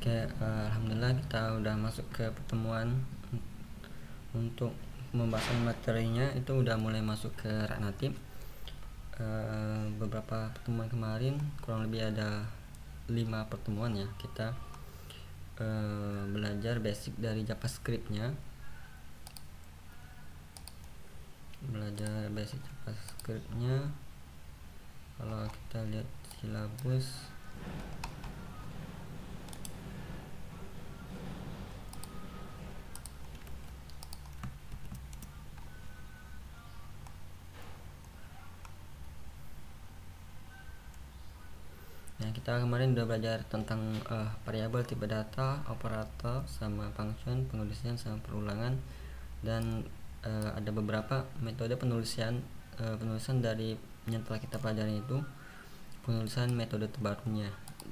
Alhamdulillah kita udah masuk ke pertemuan untuk pembahasan materinya. Itu udah mulai masuk ke React Native. Beberapa pertemuan kemarin, kurang lebih ada 5 pertemuan ya, kita belajar basic dari JavaScript-nya. Kalau kita lihat silabus, nah kita kemarin udah belajar tentang variabel, tipe data, operator, sama function, pengisian sama perulangan, dan ada beberapa metode penulisan dari yang telah kita pelajari itu penulisan metode terbarunya,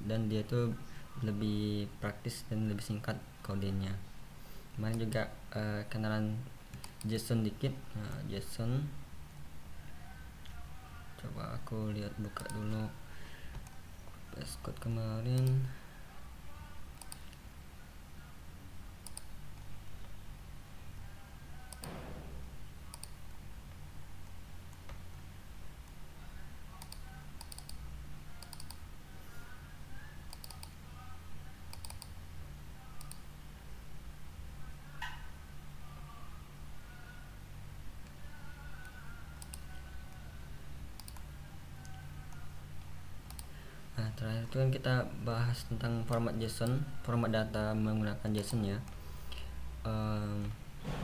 dan dia itu lebih praktis dan lebih singkat kodenya. Kemarin juga kenalan JSON dikit. JSON, coba aku lihat, buka dulu code kemarin. Nah, terakhir itu kan kita bahas tentang format JSON, format data menggunakan JSON ya.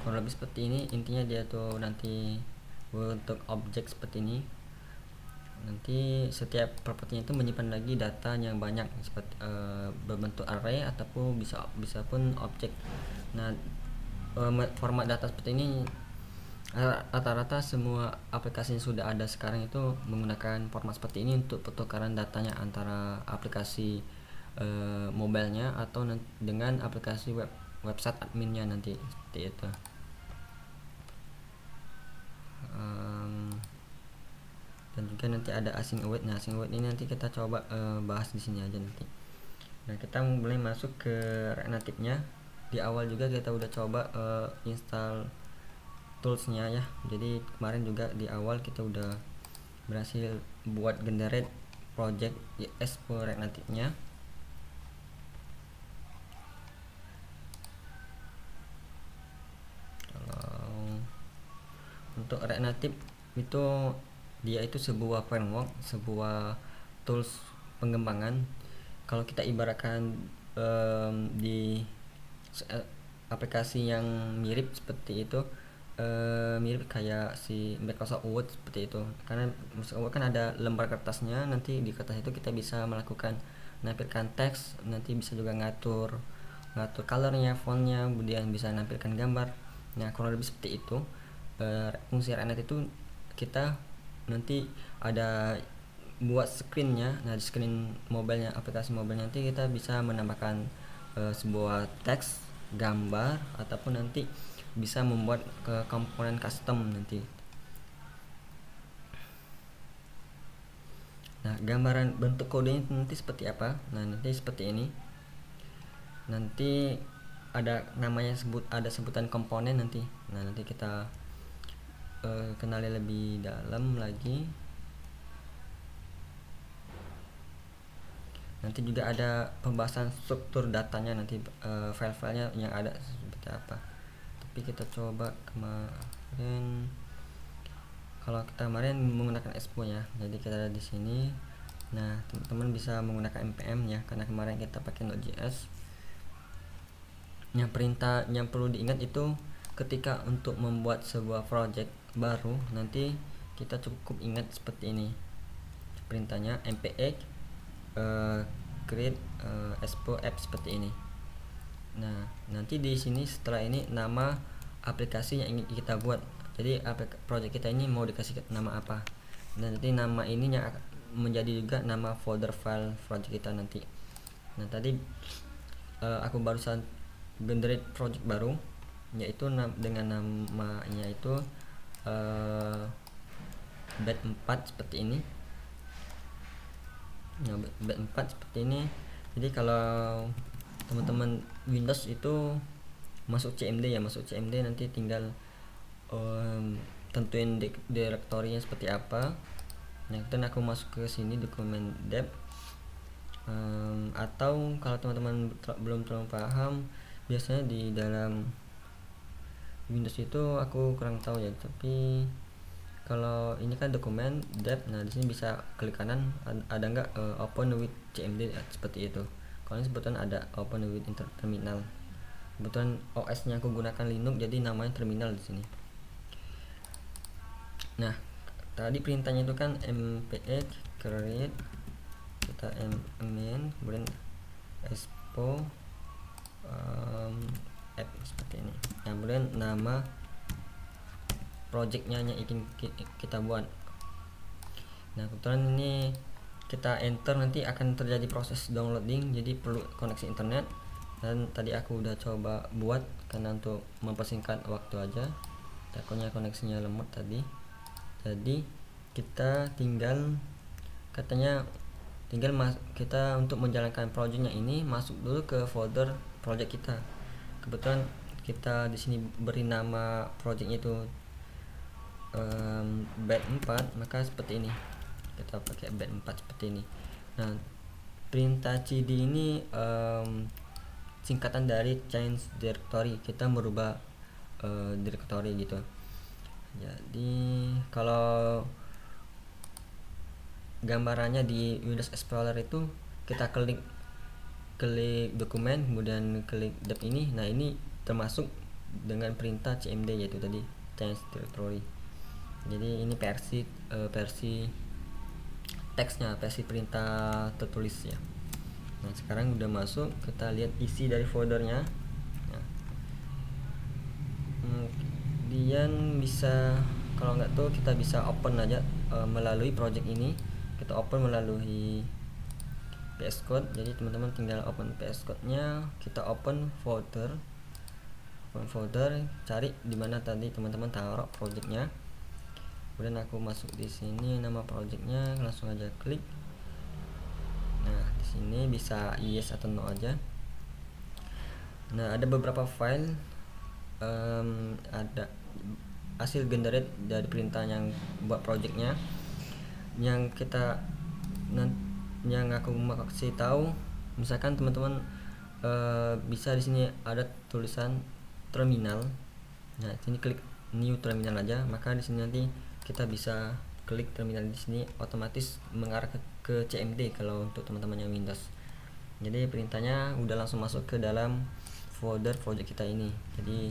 Kurang lebih seperti ini intinya. Dia tuh nanti untuk objek seperti ini. Nanti setiap propertinya itu menyimpan lagi data yang banyak, seperti berbentuk array ataupun bisa pun objek. Nah, format data seperti ini rata-rata semua aplikasi yang sudah ada sekarang itu menggunakan format seperti ini untuk pertukaran datanya antara aplikasi mobilenya atau dengan aplikasi website adminnya nanti, seperti itu. Dan juga nanti ada async await. Nah, async await ini nanti kita coba bahas di sini aja nanti. Nah, kita mulai masuk ke React Native-nya. Di awal juga kita udah coba install toolsnya ya. Jadi kemarin juga di awal kita udah berhasil buat generate project JS for React Native-nya. Kalau untuk React Native itu dia itu sebuah framework, sebuah tools pengembangan. Kalau kita ibaratkan di aplikasi yang mirip seperti itu, mirip kayak si Microsoft Word seperti itu. Karena Microsoft Word kan ada lembar kertasnya, nanti di kertas itu kita bisa melakukan menampilkan teks, nanti bisa juga ngatur colornya, fontnya, kemudian bisa menampilkan gambar. Nah, kurang lebih seperti itu. Fungsi React itu kita nanti ada buat screennya. Nah, di screen mobilenya, aplikasi mobilnya, nanti kita bisa menambahkan sebuah teks, gambar, ataupun nanti bisa membuat komponen custom nanti. Nah, gambaran bentuk kodenya nanti seperti apa? Nah, nanti seperti ini. Nanti ada namanya, ada sebutan komponen nanti. Nah, nanti kita kenali lebih dalam lagi. Nanti juga ada pembahasan struktur datanya nanti, file-filenya yang ada seperti apa. Tapi kita coba kemarin, kalau kita kemarin menggunakan Expo ya, jadi kita ada di sini. Nah, teman-teman bisa menggunakan npm ya, karena kemarin kita pakai Node.js. Yang perintah yang perlu diingat itu ketika untuk membuat sebuah project baru, nanti kita cukup ingat seperti ini perintahnya, npx create expo app seperti ini. Nah, nanti di sini setelah ini nama aplikasi yang ingin kita buat. Jadi project kita ini mau dikasih nama apa. Nah, nanti nama ini yang menjadi juga nama folder file project kita nanti. Nah, tadi aku barusan generate project baru, yaitu dengan namanya itu bed 4 seperti ini. Nah, bed 4 seperti ini. Jadi kalau teman-teman Windows itu masuk CMD ya, masuk CMD nanti tinggal tentuin direktorinya seperti apa. Nah, dan aku masuk ke sini dokumen dep. Atau kalau teman-teman belum terlalu paham, biasanya di dalam Windows itu aku kurang tahu ya, tapi kalau ini kan dokumen dep. Nah, di sini bisa klik kanan, ada nggak open with CMD seperti itu. Kalau ini sebetulnya ada open with terminal. Kebetulan OS-nya aku gunakan Linux, jadi namanya terminal di sini. Nah, tadi perintahnya itu kan mpx create, kita mn, kemudian expo app seperti ini. Nah, kemudian nama projectnya yang ingin kita buat. Nah, kebetulan ini kita enter, nanti akan terjadi proses downloading, jadi perlu koneksi internet. Dan tadi aku udah coba buat karena untuk mempersingkat waktu aja, takutnya koneksinya lemot tadi. Jadi kita tinggal kita untuk menjalankan projectnya ini masuk dulu ke folder project kita. Kebetulan kita di sini beri nama projectnya itu bed 4, maka seperti ini kita pakai bed 4 seperti ini. Nah, perintah cd ini singkatan dari change directory, kita merubah directory gitu. Jadi kalau gambarannya di Windows Explorer itu kita klik dokumen, kemudian klik dep ini. Nah, ini termasuk dengan perintah cmd, yaitu tadi change directory. Jadi ini versi teksnya, versi perintah tertulis ya. Nah, sekarang udah masuk, kita lihat isi dari foldernya. Nah, kemudian bisa, kalau nggak tuh kita bisa open aja melalui project ini. Kita open melalui VS Code. Jadi teman-teman tinggal open VS Code-nya, kita open folder, cari di mana tadi teman-teman taruh projectnya. Kemudian aku masuk di sini, nama projectnya langsung aja klik. Nah, di sini bisa yes atau no aja. Nah, ada beberapa file, ada hasil generate dari perintah yang buat projectnya. Yang aku mau kasih tahu, misalkan teman-teman bisa di sini ada tulisan terminal. Nah, sini klik new terminal aja, maka di sini nanti kita bisa klik terminal, di sini otomatis mengarah ke CMD kalau untuk teman-teman yang Windows. Jadi perintahnya udah langsung masuk ke dalam folder project kita ini. Jadi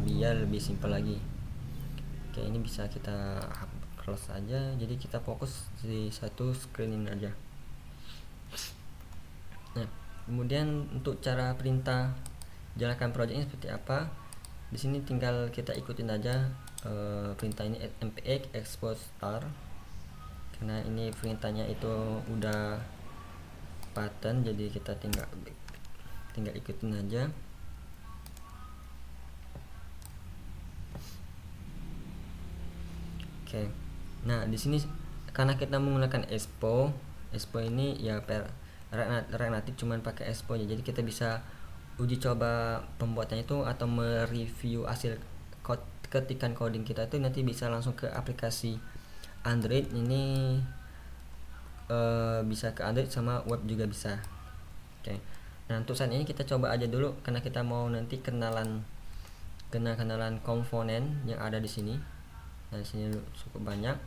biar lebih simpel lagi. Oke, ini bisa kita close aja. Jadi kita fokus di satu screen ini aja. Nah, kemudian untuk cara perintah jalankan project ini seperti apa, di sini tinggal kita ikutin aja perintah ini, mpx export star, karena ini perintahnya itu udah pattern, jadi kita tinggal ikutin aja. Oke. Nah, di sini karena kita menggunakan expo ini ya relatif cuman pakai expo ya, jadi kita bisa uji coba pembuatannya itu atau mereview hasil ketikan coding kita itu nanti bisa langsung ke aplikasi Android. Ini bisa ke Android sama web juga bisa. Oke. Nah, untuk saat ini kita coba aja dulu karena kita mau nanti kenalan komponen yang ada di sini. Nah, di sini cukup banyak.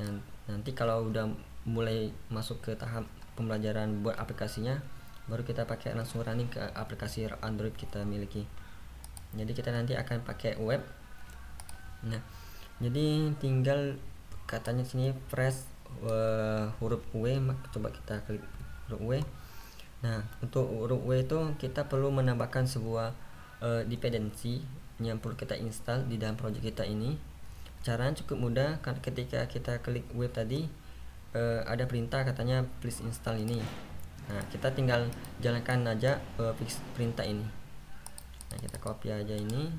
Dan nanti kalau udah mulai masuk ke tahap pembelajaran buat aplikasinya, baru kita pakai langsung running ke aplikasi Android kita miliki. Jadi kita nanti akan pakai web. Nah, jadi tinggal katanya sini press huruf W, coba kita klik huruf W. Nah, untuk huruf W itu kita perlu menambahkan sebuah dependency yang perlu kita install di dalam project kita ini. Caranya cukup mudah, kan ketika kita klik web tadi ada perintah katanya please install ini. Nah, kita tinggal jalankan aja perintah ini. Nah, kita copy aja ini.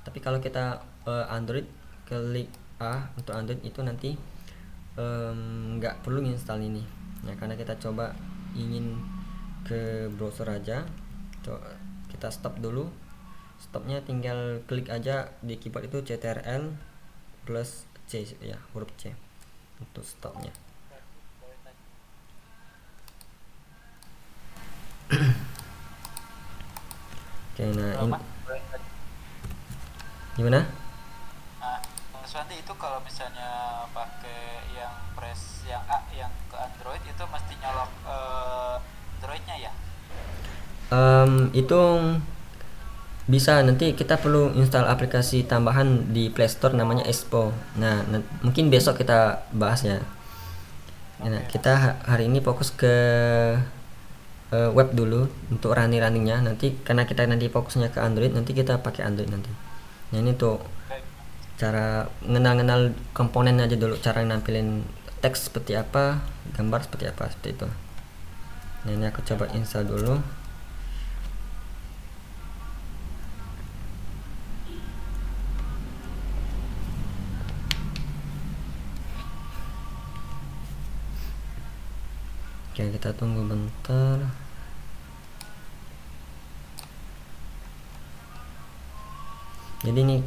Tapi kalau kita Android, klik A untuk Android itu nanti nggak perlu install ini. Nah, karena kita coba ingin ke browser aja. Kita stop dulu. Stopnya tinggal klik aja di keyboard itu CTRL plus C ya, huruf C untuk stopnya. Oke, nah ini gimana? Mas Wandi, itu kalau misalnya pakai yang press yang A yang ke Android itu mesti nyolok Androidnya ya? Itu bisa, nanti kita perlu install aplikasi tambahan di Play Store namanya Expo. Nah, mungkin besok kita bahas ya. Nah, Oke kita mas. hari ini fokus ke web dulu untuk runningnya. Nanti karena kita nanti fokusnya ke Android, nanti kita pakai Android nanti. Nah, ini tuh Baik. cara ngenal komponen aja dulu, cara nampilin teks seperti apa, gambar seperti apa, seperti itu. Nah, ini aku coba install dulu. Oke, kita tunggu bentar. Jadi ini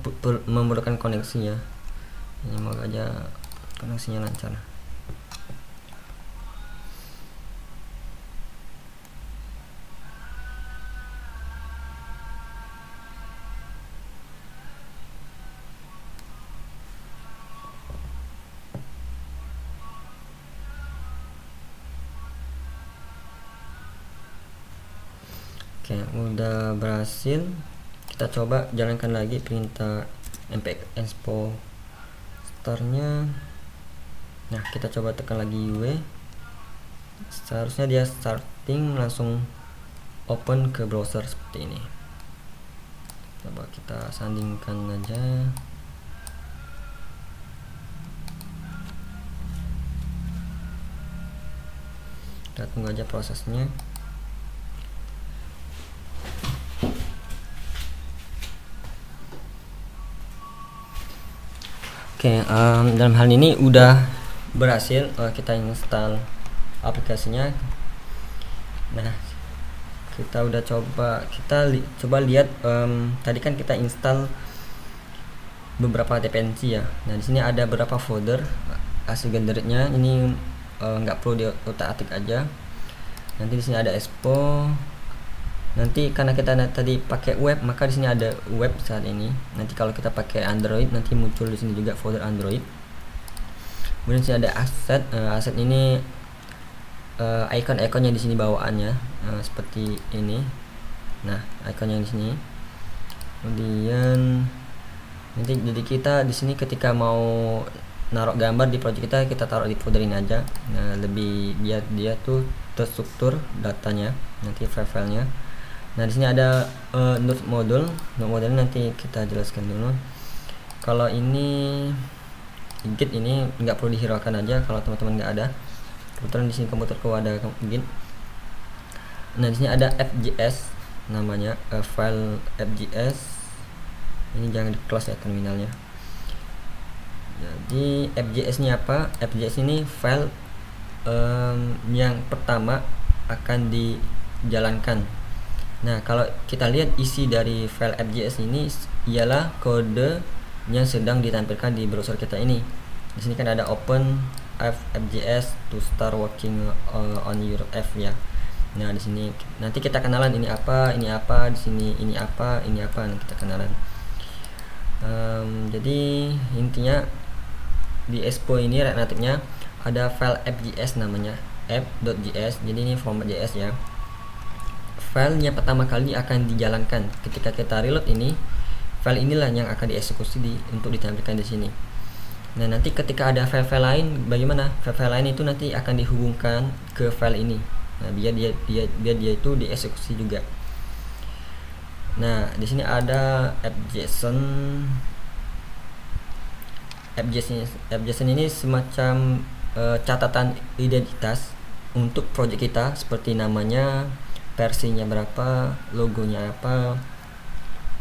memerlukan koneksi ya. Ini moga aja koneksinya lancar. Oke, udah berhasil. Kita coba jalankan lagi perintah npx expo startnya. Nah, kita coba tekan lagi W. Seharusnya dia starting langsung open ke browser seperti ini. Coba kita sandingkan aja. Kita tunggu aja prosesnya. Oke, dalam hal ini udah berhasil kita install aplikasinya. Nah, kita udah coba, coba lihat, tadi kan kita install beberapa dependensi ya. Nah, di sini ada beberapa folder hasil generate-nya. Ini nggak perlu diutak-atik aja. Nanti di sini ada expo. Nanti karena kita tadi pakai web, maka di sini ada web saat ini. Nanti kalau kita pakai Android, nanti muncul di sini juga folder Android. Kemudian di sini ada aset. Aset ini icon-iconnya di sini bawaannya seperti ini. Nah, iconnya di sini. Kemudian nanti jadi kita di sini ketika mau naruh gambar di project kita taruh di folder ini aja. Nah, lebih biar dia tuh terstruktur datanya, nanti file-filenya. Nah, di sini ada node module. Node module nanti kita jelaskan dulu. Kalau ini Git ini nggak perlu dihiraukan aja kalau teman-teman nggak ada. Kebetulan di sini komputerku ada Git. Nah, di sini ada FJS namanya, file FJS. Ini jangan di close ya terminalnya. Jadi FJS ini apa? FJS ini file yang pertama akan dijalankan. Nah, kalau kita lihat isi dari file FJS ini ialah kode yang sedang ditampilkan di browser kita ini. Di sini kan ada open FJS to start working on your app ya. Nah, di sini nanti kita kenalan ini apa, di sini ini apa, nanti kita kenalan. Jadi intinya di Expo ini native-nya ada file FJS namanya app.js. Jadi ini format JS ya. Filenya pertama kali akan dijalankan ketika kita reload ini. File inilah yang akan dieksekusi untuk ditampilkan di sini. Nah, nanti ketika ada file-file lain, bagaimana? File-file lain itu nanti akan dihubungkan ke file ini. Nah, biar dia itu dieksekusi juga. Nah, di sini ada FJSON. FJSON ini semacam catatan identitas untuk project kita, seperti namanya, versinya berapa, logonya apa.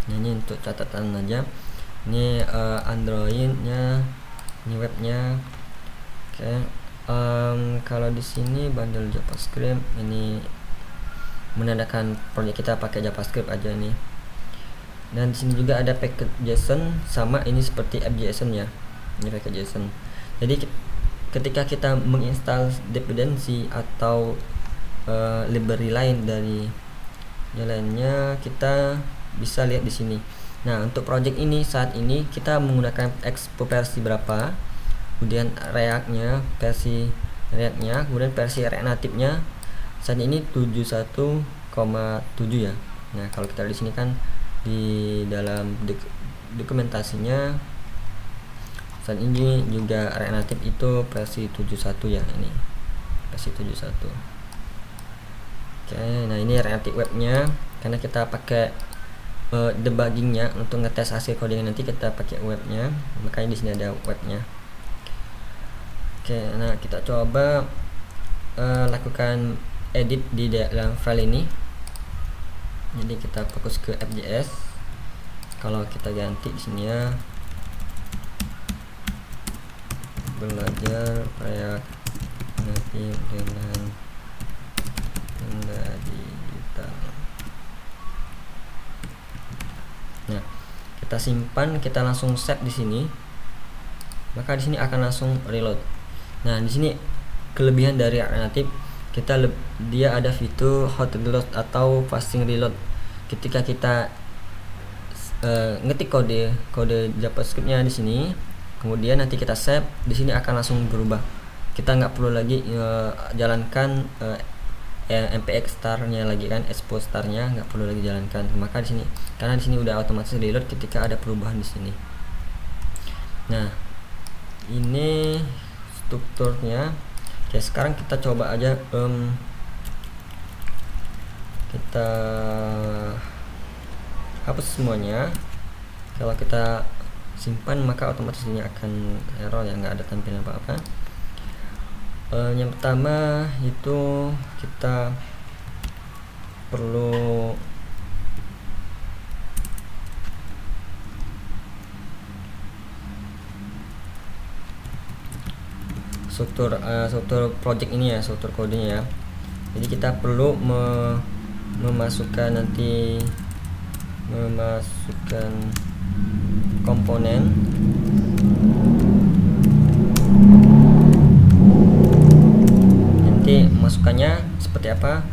Nah, ini untuk catatan aja. Ini Androidnya, ini webnya. Oke. Kalau di sini bundle JavaScript ini menandakan project kita pakai JavaScript aja nih. Dan di sini juga ada package JSON, sama ini seperti app JSON ya. Ini package JSON. Jadi ketika kita menginstal dependency atau library lain dari yang lainnya, kita bisa lihat di sini. Nah, untuk project ini saat ini kita menggunakan Expo versi berapa, kemudian React-nya, versi React-nya, kemudian versi React Native-nya saat ini 71,7 ya. Nah, kalau kita lihat di sini kan di dalam dokumentasinya saat ini juga React Native itu versi 71 ya, ini versi 71. Oke, nah ini React Native webnya, karena kita pakai debuggingnya untuk ngetes hasil coding nanti kita pakai webnya, makanya di sini ada webnya. Oke, nah kita coba lakukan edit di dalam file ini. Jadi kita fokus ke app.js. Kalau kita ganti di sini ya, belajar React Native dengan digital. Nah, kita simpan, kita langsung save di sini. Maka di sini akan langsung reload. Nah, di sini kelebihan dari React Native, dia ada fitur hot reload atau fasting reload. Ketika kita ngetik kode JavaScript-nya di sini, kemudian nanti kita save, di sini akan langsung berubah. Kita nggak perlu lagi jalankan npx star-nya lagi kan, export star-nya nggak perlu lagi jalankan. Maka di sini, karena di sini udah otomatis reload ketika ada perubahan di sini. Nah, ini strukturnya. Oke, sekarang kita coba aja kita hapus semuanya. Kalau kita simpan maka otomatis ini akan error ya, nggak ada tampilan apa-apa. Yang pertama itu kita perlu struktur project ini ya, struktur kodenya ya. Jadi kita perlu memasukkan komponen. Nanti masukannya seperti apa?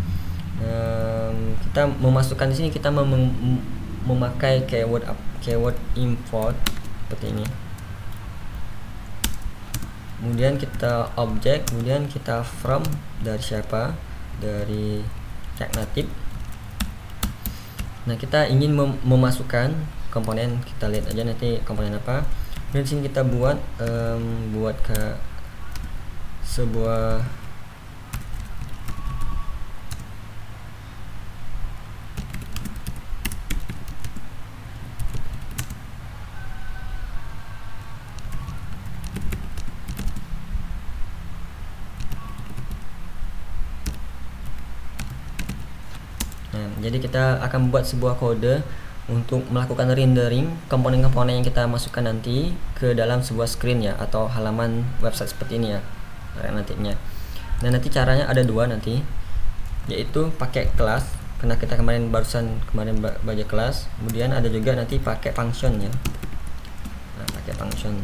Kita memasukkan di sini, kita memakai keyword import seperti ini. Kemudian kita objek, kemudian kita from dari siapa, dari React Native. Nah, kita ingin memasukkan komponen, kita lihat aja nanti komponen apa. Kemudian sini kita buat ke sebuah jadi kita akan membuat sebuah kode untuk melakukan rendering komponen-komponen yang kita masukkan nanti ke dalam sebuah screen ya, atau halaman website seperti ini ya, React Native-nya. Nah, nanti caranya ada dua nanti, yaitu pakai kelas, karena kita kemarin belajar kelas. Kemudian ada juga nanti pakai function ya. Nah, pakai function.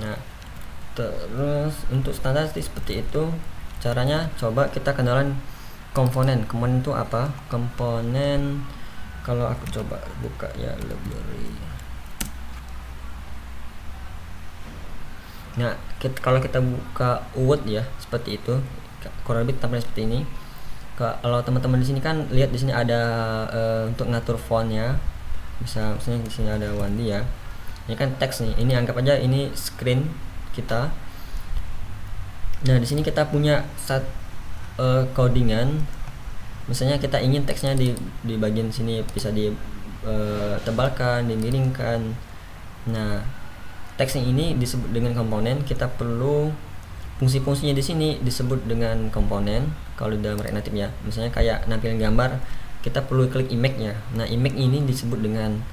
Nah, terus untuk standar seperti itu caranya. Coba kita kenalan komponen itu apa. Komponen, kalau aku coba buka ya library. Nah, kalau kita buka Word ya seperti itu, kurang lebih tampilnya seperti ini. Kalau teman-teman di sini kan lihat di sini ada untuk ngatur fontnya, misalnya di sini ada Wandi ya. Ini kan teks nih. Ini anggap aja ini screen kita. Nah, di sini kita punya codingan. Misalnya kita ingin teksnya di bagian sini bisa ditebalkan, dimiringkan. Nah, teks ini disebut dengan komponen. Kita perlu fungsi-fungsinya di sini disebut dengan komponen. Kalau dalam React Native ya, misalnya kayak nampilin gambar, kita perlu klik image-nya. Nah, image ini disebut dengan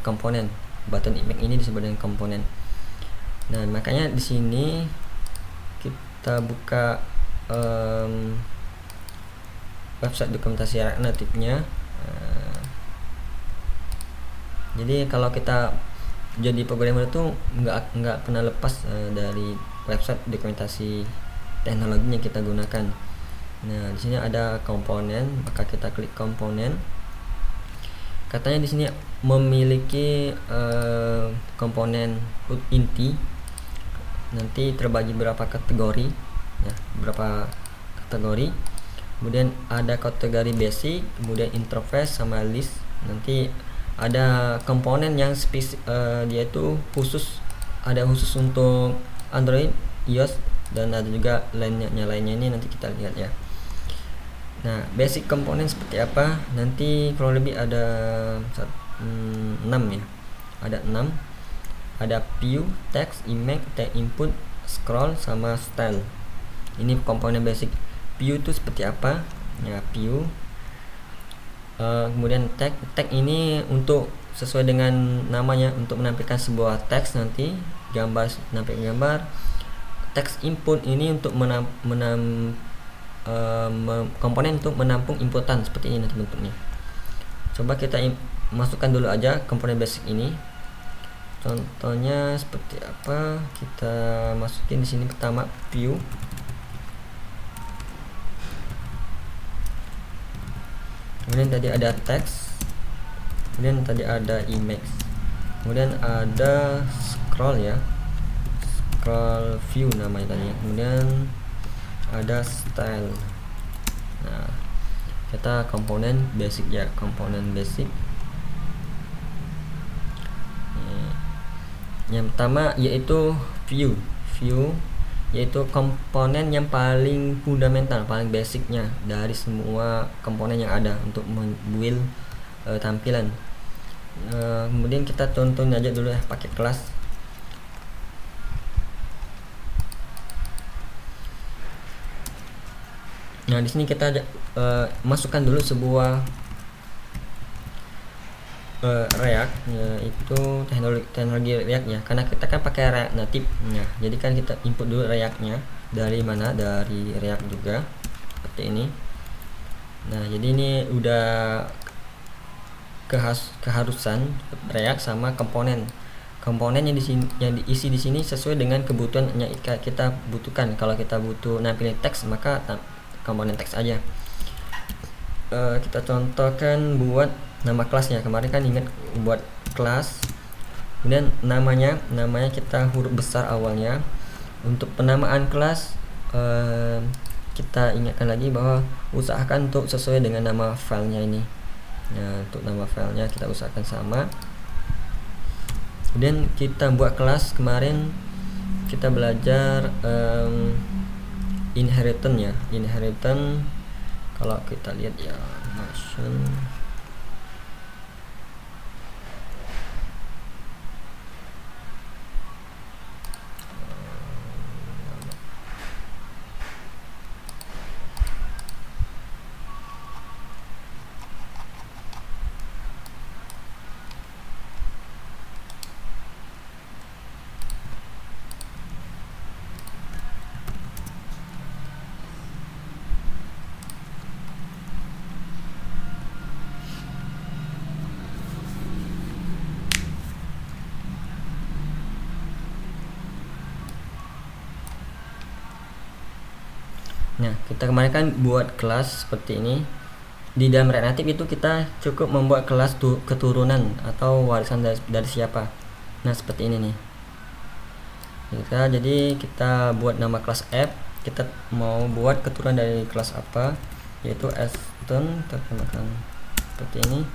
komponen. Button image ini disebut dengan komponen. Nah, makanya di sini kita buka website dokumentasi React Native-nya. Jadi kalau kita jadi programmer itu nggak pernah lepas dari website dokumentasi teknologinya kita gunakan. Nah, di sini ada komponen, maka kita klik komponen. Katanya di sini memiliki komponen inti, nanti terbagi berapa kategori, ya, berapa kategori. Kemudian ada kategori basic, kemudian interface sama list. Nanti ada komponen yang dia itu khusus, ada khusus untuk Android, iOS, dan ada juga lainnya ini nanti kita lihat ya. Nah, basic komponen seperti apa? Nanti kurang lebih ada 6 ya. Ada 6. Ada view, text, image, text input, scroll, sama style. Ini komponen basic. View itu seperti apa? Ya, view. Kemudian tag ini untuk sesuai dengan namanya, untuk menampilkan sebuah teks, nanti gambar, menampilkan gambar. Text input ini untuk komponen untuk menampung inputan, seperti ini nanti bentuknya. Coba kita masukkan dulu aja komponen basic ini. Contohnya seperti apa? Kita masukin di sini pertama view. Kemudian tadi ada text, kemudian tadi ada image, kemudian ada scroll ya, scroll view namanya tadi. Kemudian ada style. Nah, kita komponen basic ya, komponen basic. Yang pertama yaitu view yaitu komponen yang paling fundamental, paling basicnya dari semua komponen yang ada untuk membuild tampilan. Kemudian kita contohnya aja dulu ya, pakai kelas. Nah, di sini kita masukkan dulu sebuah React, yaitu teknologi React ya, karena kita kan pakai React Native ya. Jadi kan kita input dulu React-nya dari mana, dari React juga seperti ini. Nah, jadi ini udah keharusan React sama komponen yang diisi di sini sesuai dengan kebutuhan yang kita butuhkan. Kalau kita butuh nampilin teks, maka komponen teks aja. Kita contohkan buat nama kelasnya. Kemarin kan ingat buat kelas, kemudian namanya kita huruf besar awalnya. Untuk penamaan kelas kita ingatkan lagi bahwa usahakan untuk sesuai dengan nama filenya ini. Nah, untuk nama filenya kita usahakan sama. Kemudian kita buat kelas, kemarin kita belajar inheritance ya. Inheritance kalau kita lihat ya, notion. Nah, kita kemarin kan buat kelas seperti ini. Di dalam React Native itu kita cukup membuat kelas keturunan atau warisan dari siapa. Nah, seperti ini nih. Jadi kita buat nama kelas app, kita mau buat keturunan dari kelas apa, yaitu Aston. Kita gunakan seperti ini.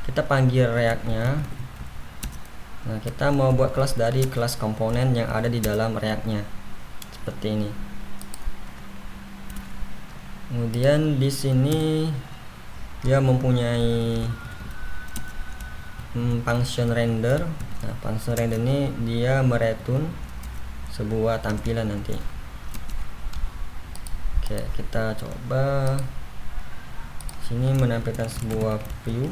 Kita panggil React-nya. Nah, kita mau buat kelas dari kelas komponen yang ada di dalam React-nya. Seperti ini. Kemudian di sini dia mempunyai function render. Nah, function render ini dia mereturn sebuah tampilan nanti. Oke, kita coba sini menampilkan sebuah view.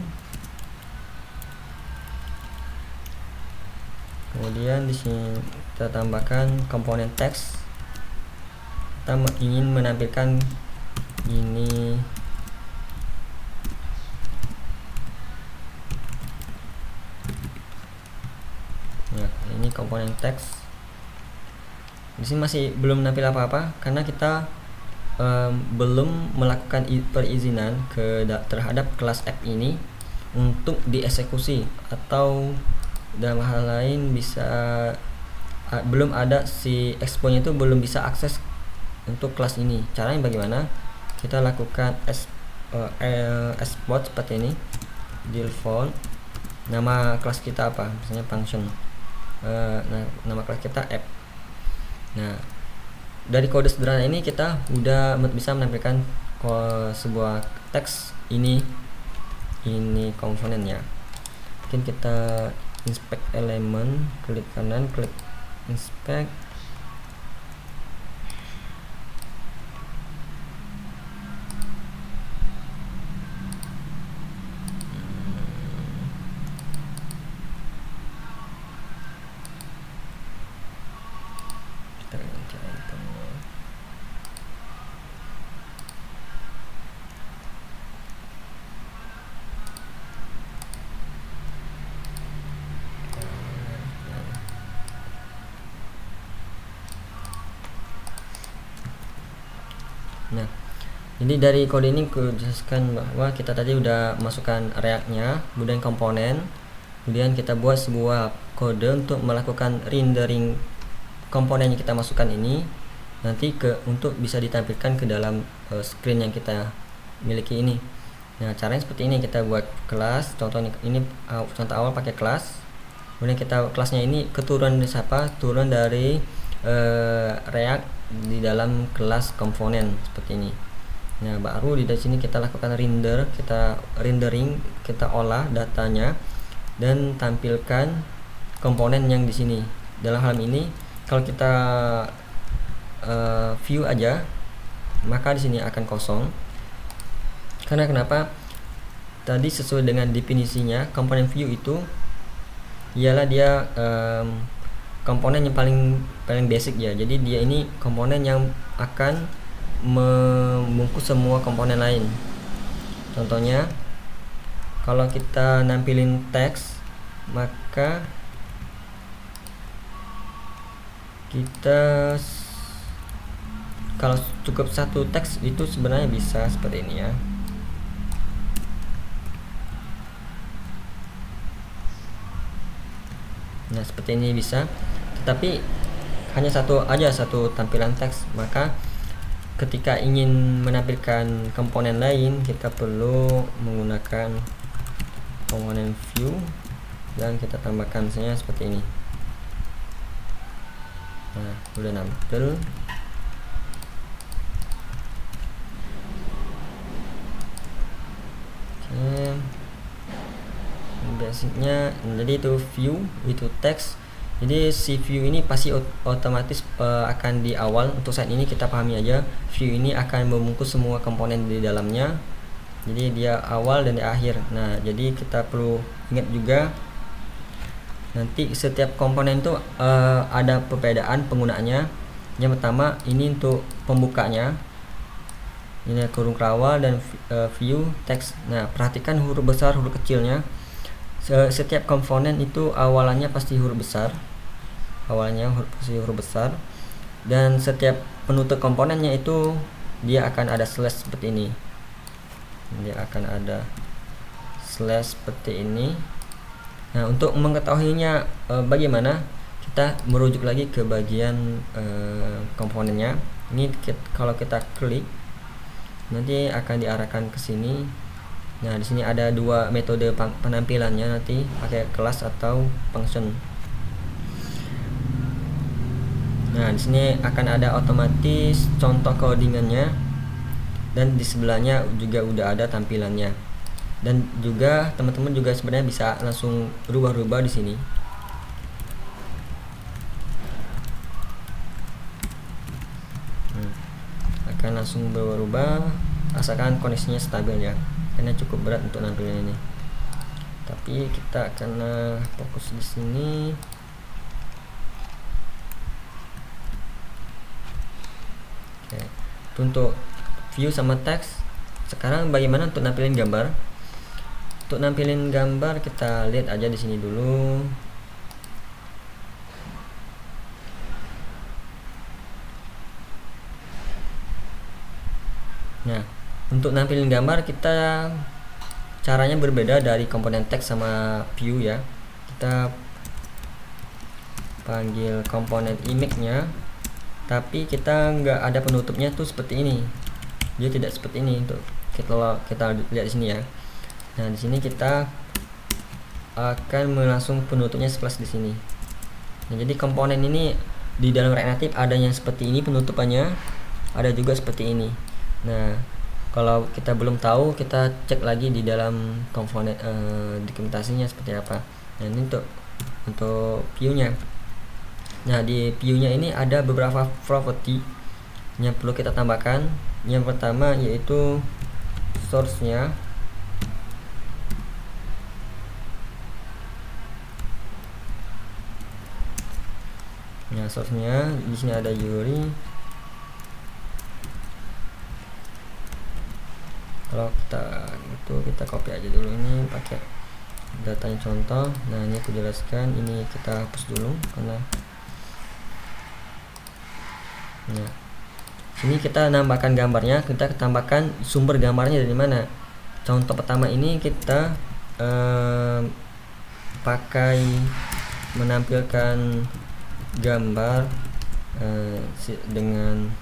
Kemudian di sini kita tambahkan komponen text. kita ingin menampilkan ini ya, ini komponen teks. Di sini masih belum menampil apa-apa karena kita belum melakukan perizinan terhadap kelas app ini untuk dieksekusi, atau dalam hal lain bisa belum ada si expo-nya itu belum bisa akses untuk kelas ini. Caranya bagaimana? Kita lakukan export seperti ini, default, nama kelas kita apa, misalnya function, nama kelas kita app. Nah, dari kode sederhana ini kita udah bisa menampilkan sebuah teks ini komponennya. Mungkin kita inspect element, klik kanan, klik inspect. Kita ganti itemnya. Nah, jadi dari kode ini kujelaskan bahwa kita tadi udah masukkan React-nya, kemudian komponen, kemudian kita buat sebuah kode untuk melakukan rendering komponen yang kita masukkan ini nanti untuk bisa ditampilkan ke dalam screen yang kita miliki ini. Nah, caranya seperti ini, kita buat kelas. Contoh ini contoh awal pakai kelas. Kemudian kita kelasnya ini keturunan dari siapa? Turun dari React di dalam kelas komponen seperti ini. Nah, baru di sini kita lakukan rendering, kita olah datanya dan tampilkan komponen yang di sini. Dalam hal ini kalau kita view aja, maka di sini akan kosong. Karena kenapa? Tadi sesuai dengan definisinya, komponen view itu ialah dia komponen yang paling basic ya. Jadi dia ini komponen yang akan membungkus semua komponen lain. Contohnya, kalau kita nampilin teks, maka kita kalau cukup satu teks itu sebenarnya bisa seperti ini ya. Nah, seperti ini bisa, tetapi hanya satu tampilan teks. Maka ketika ingin menampilkan komponen lain, kita perlu menggunakan komponen view dan kita tambahkan misalnya seperti ini. Nah, udah nampil. Oke, basicnya jadi itu view, itu teks. Jadi si view ini pasti otomatis akan di awal. Untuk saat ini kita pahami aja, view ini akan membungkus semua komponen di dalamnya. Jadi dia awal dan di akhir. Nah, jadi kita perlu ingat juga nanti setiap komponen itu ada perbedaan penggunaannya. Yang pertama ini untuk pembukanya, ini kurung kerawal dan view teks. Nah, perhatikan huruf besar, huruf kecilnya. Setiap komponen itu awalannya pasti huruf besar, huruf besar, dan setiap penutup komponennya itu dia akan ada slash seperti ini. Dia akan ada slash seperti ini. Nah, untuk mengetahuinya bagaimana, kita merujuk lagi ke bagian komponennya. Ini kalau kita klik nanti akan diarahkan ke sini. Nah, di sini ada dua metode penampilannya, nanti pakai kelas atau function. Nah, di sini akan ada otomatis contoh codingannya, dan di sebelahnya juga udah ada tampilannya. Dan juga teman-teman juga sebenarnya bisa langsung rubah-rubah di sini. Akan langsung berubah asalkan kondisinya stabil ya, karena cukup berat untuk nampilin ini. Tapi kita akan fokus di sini. Oke, itu untuk view sama teks. Sekarang bagaimana untuk nampilin gambar? Untuk nampilin gambar kita lihat aja di sini dulu. Nah, untuk nampilin gambar kita caranya berbeda dari komponen teks sama view ya. Kita panggil komponen image-nya, tapi kita nggak ada penutupnya tuh seperti ini. Dia tidak seperti ini. Untuk kita lihat di sini ya. Nah, di sini kita akan langsung penutupnya sekelas di sini. Nah, jadi komponen ini di dalam React Native ada yang seperti ini penutupannya, ada juga seperti ini. Nah, kalau kita belum tahu, kita cek lagi di dalam komponen dokumentasinya seperti apa. Nah, ini untuk view-nya. Nah, di view-nya ini ada beberapa property yang perlu kita tambahkan. Yang pertama yaitu source-nya. Nah, source-nya di sini ada URI. Kalau kita copy aja dulu, ini pakai datanya contoh. Nah, ini aku jelaskan, ini kita hapus dulu karena nah, sini kita nambahkan gambarnya, kita tambahkan sumber gambarnya dari mana. Contoh pertama ini kita pakai menampilkan gambar dengan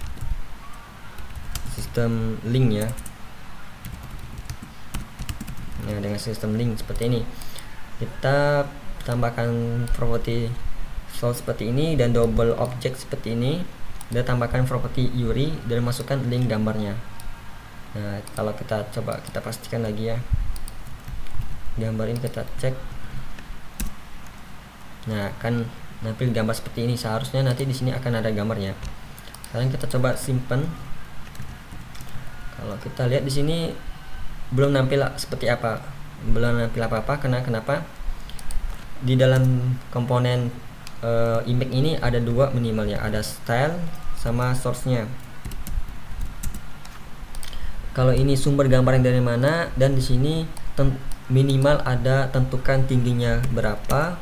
sistem link ya. Nah, dengan sistem link seperti ini kita tambahkan property source seperti ini dan double object seperti ini, dan tambahkan property URI dan masukkan link gambarnya. Nah, kalau kita coba kita pastikan lagi ya, gambar ini kita cek. Nah, akan nampil gambar seperti ini. Seharusnya nanti di sini akan ada gambarnya. Sekarang kita coba simpen. Kalau kita lihat di sini belum nampil seperti apa, belum nampil apa-apa. Kenapa? Di dalam komponen image ini ada dua minimal ya, ada style sama source-nya. Kalau ini sumber gambar yang dari mana, dan di sini minimal ada tentukan tingginya berapa.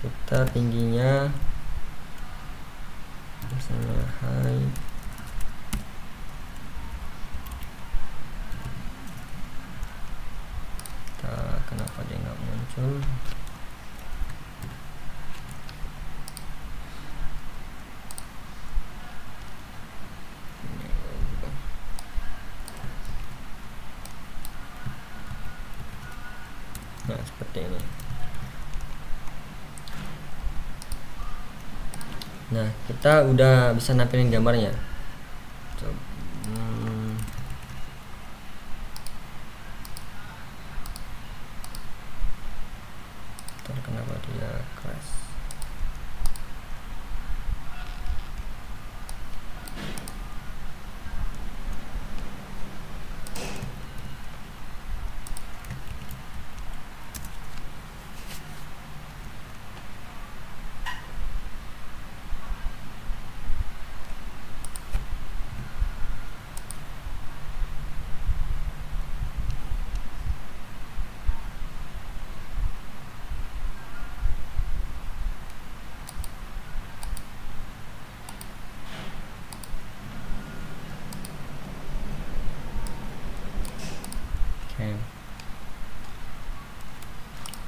Kita tingginya misalnya height kenapa dia nggak muncul. Nah, seperti ini. Nah, kita udah bisa nampilin gambarnya. Coba. Kenapa dia crash?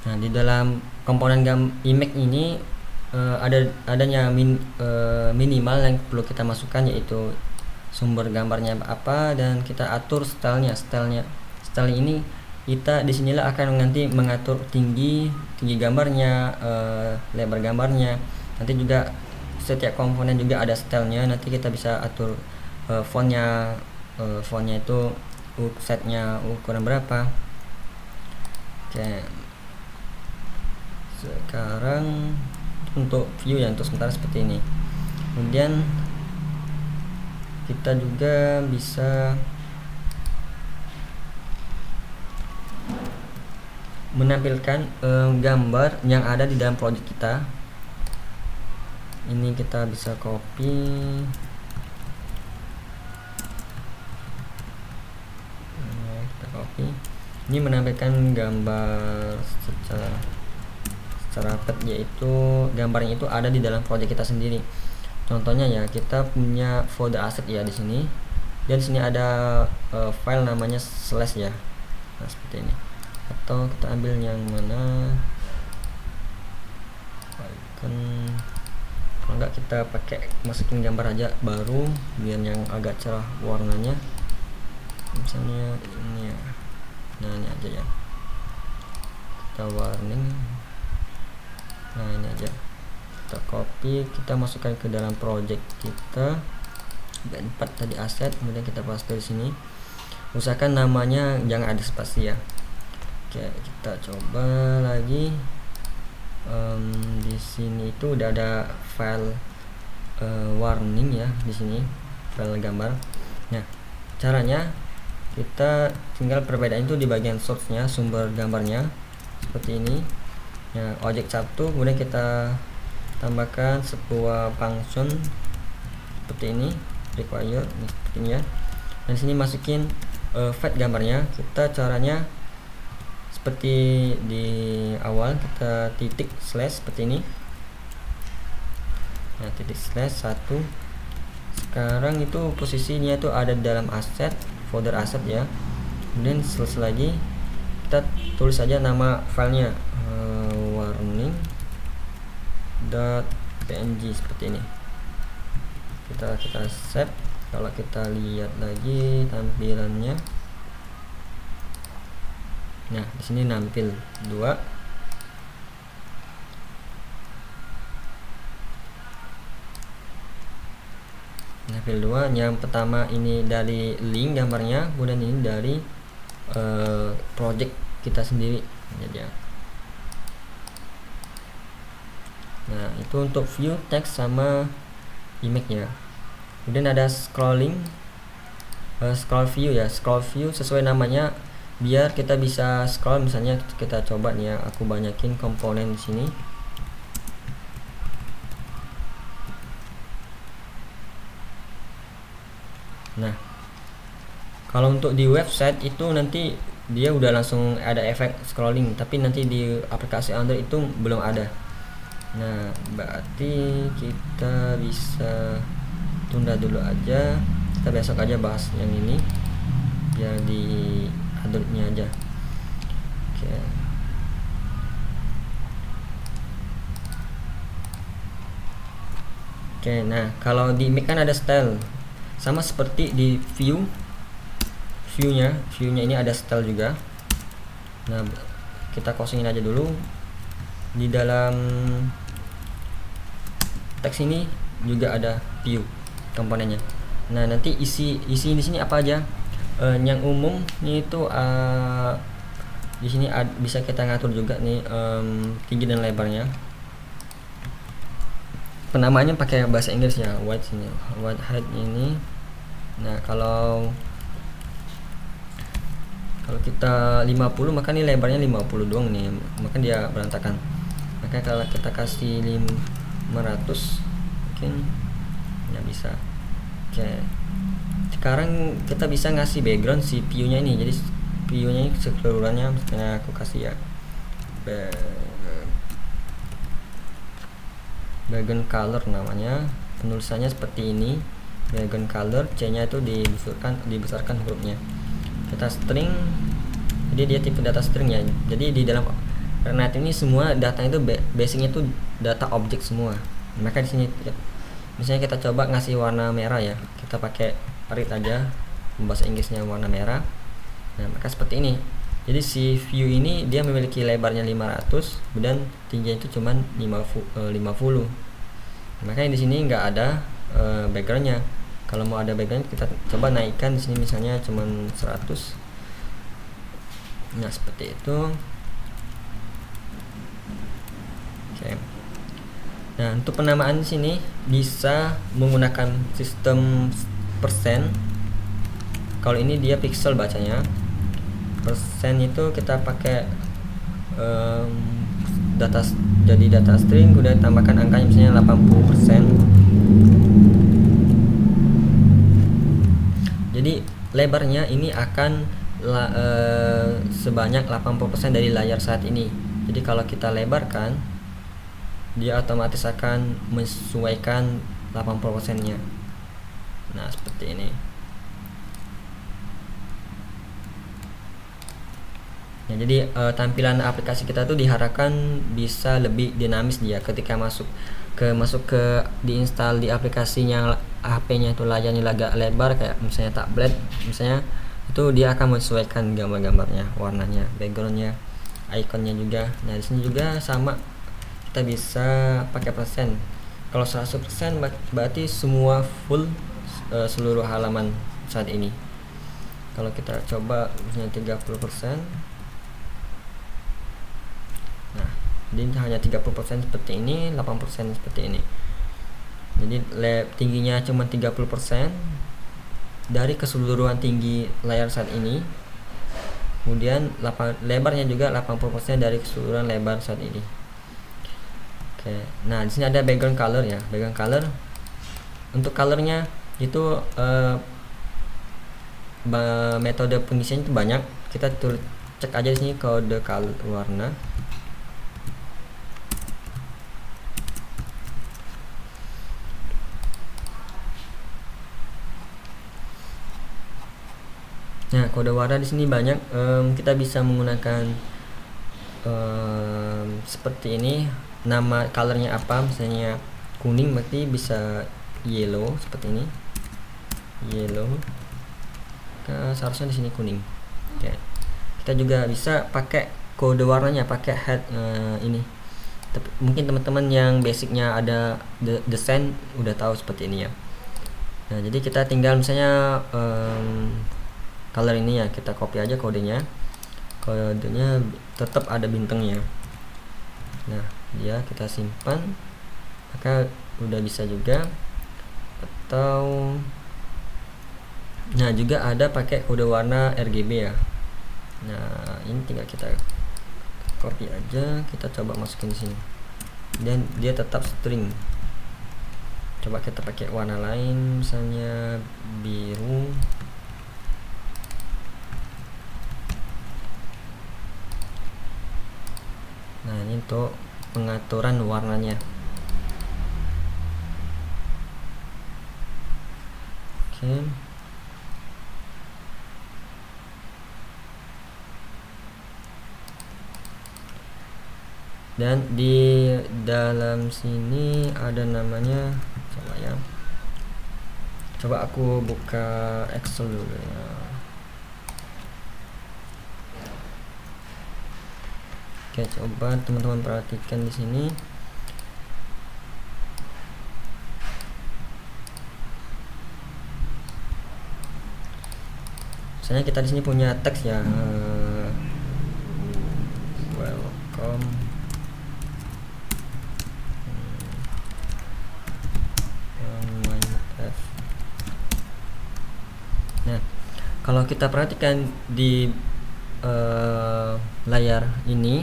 Nah, di dalam komponen image ini adanya minimal yang perlu kita masukkan, yaitu sumber gambarnya apa, dan kita atur stylenya. Style ini kita disinilah akan nanti mengatur tinggi gambarnya, lebar gambarnya. Nanti juga setiap komponen juga ada stylenya. Nanti kita bisa atur fontnya itu setnya ukuran berapa. Oke. Sekarang untuk view ya, untuk sementara seperti ini. Kemudian kita juga bisa menampilkan gambar yang ada di dalam project kita. Ini kita bisa copy ini menampilkan gambar secara pet, yaitu gambarnya itu ada di dalam project kita sendiri. Contohnya ya, kita punya folder asset ya di sini, dan di sini ada file namanya slash ya. Nah, seperti ini. Atau kita ambil yang mana, kan kalau enggak kita pakai masukin gambar aja baru biar yang agak cerah warnanya, misalnya ini ya. Nah, ini aja ya, kita warning. Nah, ini aja, kita copy, kita masukkan ke dalam project kita. Ada 4 tadi aset, kemudian kita paste di sini. Usahakan namanya jangan ada spasi ya. Oke, kita coba lagi. Di sini itu udah ada file warning ya, di sini file gambar. Nah, caranya kita tinggal perbedaan itu di bagian source-nya, sumber gambarnya seperti ini. Nah, objek 1, kemudian kita tambahkan sebuah function seperti ini, require seperti ini ya. Dan sini masukin file gambarnya. Kita caranya seperti di awal, kita titik slash seperti ini. Nah, titik slash 1. Sekarang itu posisinya itu ada dalam aset, folder aset ya. Kemudian selesai lagi, kita tulis saja nama filenya, warning.png seperti ini. Kita save. Kalau kita lihat lagi tampilannya, nah di sini nampil 2. Yang pertama ini dari link gambarnya, kemudian ini dari project kita sendiri. Jadi ya. Nah, itu untuk view, text sama image ya. Kemudian ada scroll view ya. Scroll view sesuai namanya, biar kita bisa scroll. Misalnya kita coba nih ya, aku banyakin komponen di sini. Nah, kalau untuk di website itu nanti dia udah langsung ada efek scrolling, tapi nanti di aplikasi Android itu belum ada. Nah, berarti kita bisa tunda dulu aja, kita besok aja bahas yang ini biar di Androidnya aja. Oke, nah kalau di Mac kan ada style, sama seperti di viewnya ini ada style juga. Nah, kita kosongin aja dulu. Di dalam teks ini juga ada view komponennya. Nah, nanti isi di sini apa aja? Yang umum itu di sini bisa kita ngatur juga nih tinggi dan lebarnya. Penamaannya pakai bahasa Inggris ya, white height ini. Nah, kalau kita 50 maka ini lebarnya 50 doang nih, maka dia berantakan. Maka kalau kita kasih 500 mungkin nggak bisa. Oke, sekarang kita bisa ngasih background si view-nya ini. Jadi view-nya keseluruhannya misalnya aku kasih ya background color namanya, penulisannya seperti ini, background color, C-nya itu dibesarkan hurufnya. Kita string, jadi dia tipe data string ya. Jadi di dalam React ini semua data itu basicnya itu data objek semua. Maka di sini misalnya kita coba ngasih warna merah ya, kita pakai read aja, bahasa Inggrisnya warna merah. Nah, maka seperti ini. Jadi si view ini dia memiliki lebarnya 500 dan tingginya itu cuman 50. Makanya di sini nggak ada backgroundnya. Kalau mau ada background kita coba naikkan di sini misalnya cuman 100. Nah, seperti itu. Oke. Nah, untuk penamaan di sini bisa menggunakan sistem persen. Kalau ini dia pixel bacanya. Persen itu kita pakai jadi data string, udah tambahkan angkanya misalnya 80%. Jadi lebarnya ini akan sebanyak 80% dari layar saat ini. Jadi kalau kita lebarkan, dia otomatis akan menyesuaikan 80%-nya. Nah, seperti ini. Ya, jadi tampilan aplikasi kita tuh diharapkan bisa lebih dinamis dia ketika masuk ke diinstal di aplikasinya, HP-nya itu layarnya agak lebar kayak misalnya tablet misalnya, itu dia akan menyesuaikan gambar-gambarnya, warnanya, backgroundnya, ikonnya juga. Nah, di sini juga sama, kita bisa pakai persen. Kalau 100% berarti semua full, seluruh halaman saat ini. Kalau kita coba misalnya 30%, nah jadi hanya 30% seperti ini, 8% seperti ini. Jadi tingginya cuma 30% dari keseluruhan tinggi layar saat ini. Kemudian lebarnya juga 80% dari keseluruhan lebar saat ini. Oke. Nah, di sini ada background color ya. Background color, untuk colornya itu metode pengisian itu banyak. Kita cek aja di sini kode color warna. Nah, kode warna di sini banyak. Kita bisa menggunakan seperti ini. Nama colornya apa? Misalnya kuning, berarti bisa yellow seperti ini. Yellow. Seharusnya di sini kuning. Oke. Kita juga bisa pakai kode warnanya, pakai head ini. Mungkin teman-teman yang basicnya ada desain udah tahu seperti ini ya. Nah, jadi kita tinggal misalnya color ini ya, kita copy aja kodenya tetap ada bintangnya. Nah, dia kita simpan, maka udah bisa juga. Atau nah, juga ada pakai kode warna RGB ya. Nah, ini tinggal kita copy aja, kita coba masukin di sini dan dia tetap string. Coba kita pakai warna lain, misalnya biru. Nah, ini untuk pengaturan warnanya. Oke. Dan di dalam sini ada namanya, coba ya. Coba aku buka Excel dulu ya. Oke, coba teman-teman perhatikan di sini. Misalnya kita di sini punya teks ya, welcome. Nah, kalau kita perhatikan di layar ini,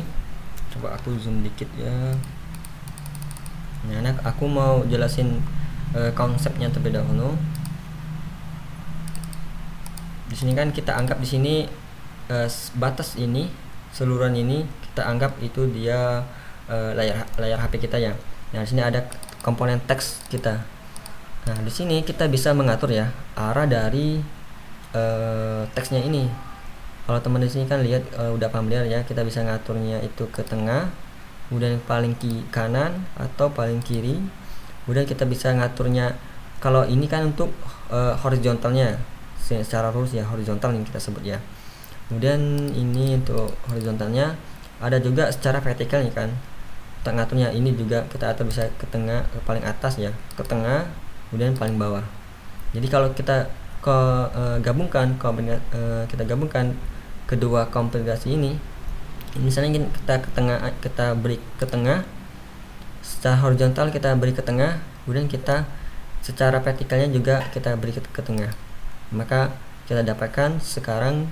coba aku zoom dikit ya. Nah, aku mau jelasin konsepnya terlebih dahulu. Di sini kan kita anggap di sini batas ini, seluruhan ini kita anggap itu dia layar HP kita ya. Nah, di sini ada komponen teks kita. Nah, di sini kita bisa mengatur ya arah dari teksnya ini. Kalau teman di sini kan lihat udah familiar ya, kita bisa ngaturnya itu ke tengah, kemudian paling kanan atau paling kiri. Kemudian kita bisa ngaturnya, kalau ini kan untuk horizontalnya, secara lurus ya, horizontal yang kita sebut ya. Kemudian ini untuk horizontalnya, ada juga secara vertikalnya kan. Kita ngaturnya ini juga kita atur bisa ke tengah, ke paling atas ya, ke tengah, kemudian paling bawah. Jadi kalau kita gabungkan kedua konfigurasi ini, misalnya kita ke tengah, kita beri ke tengah secara horizontal, kita beri ke tengah, kemudian kita secara vertikalnya juga kita beri ke tengah, maka kita dapatkan sekarang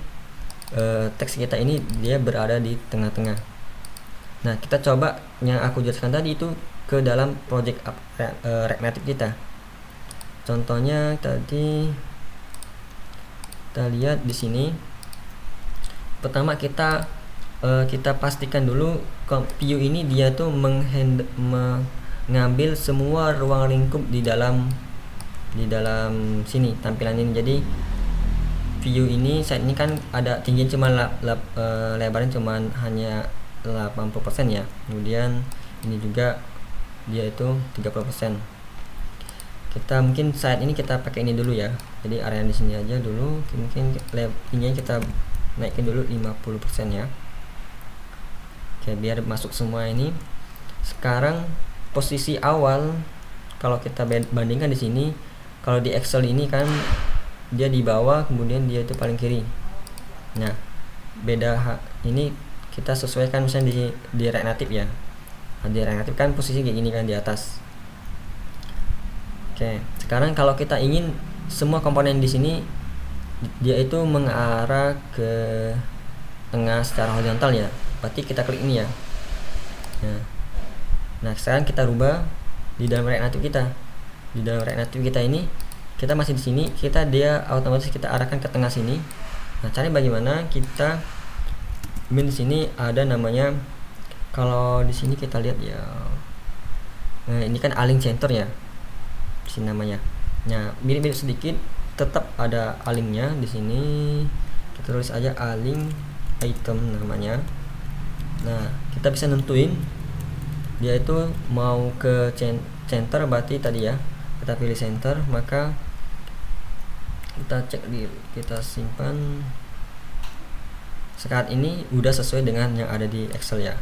teks kita ini dia berada di tengah-tengah. Nah, kita coba yang aku jelaskan tadi itu ke dalam project React kita. Contohnya tadi kita lihat di sini, pertama kita pastikan dulu view ini dia tuh mengambil semua ruang lingkup di dalam sini tampilan ini. Jadi view ini saat ini kan ada tingginya cuma lebarnya cuma hanya 80% ya. Kemudian ini juga dia itu 30%. Kita mungkin saat ini kita pakai ini dulu ya. Jadi area di sini aja dulu. Mungkin tingginya kita naikin dulu 50% ya. Oke, biar masuk semua ini. Sekarang posisi awal kalau kita bandingkan di sini, kalau di Excel ini kan dia di bawah, kemudian dia itu paling kiri. Nah, beda ini kita sesuaikan misalnya di React Native ya. Nah, di React Native kan posisi kayak gini kan di atas. Oke, sekarang kalau kita ingin semua komponen di sini dia itu mengarah ke tengah secara horizontal ya, berarti kita klik ini ya. Nah sekarang kita rubah di dalam React Native kita. Di dalam React Native kita ini kita masih di sini, dia otomatis kita arahkan ke tengah sini. Nah caranya bagaimana? Kita di sini ada namanya, kalau di sini kita lihat ya, nah ini kan align center ya, di sini namanya. Nah mirip-mirip sedikit, tetap ada alignnya di sini. Kita tulis aja align item namanya. Nah kita bisa nentuin dia itu mau ke center, berarti tadi ya kita pilih center, maka kita cek kita simpan. Saat ini udah sesuai dengan yang ada di Excel ya.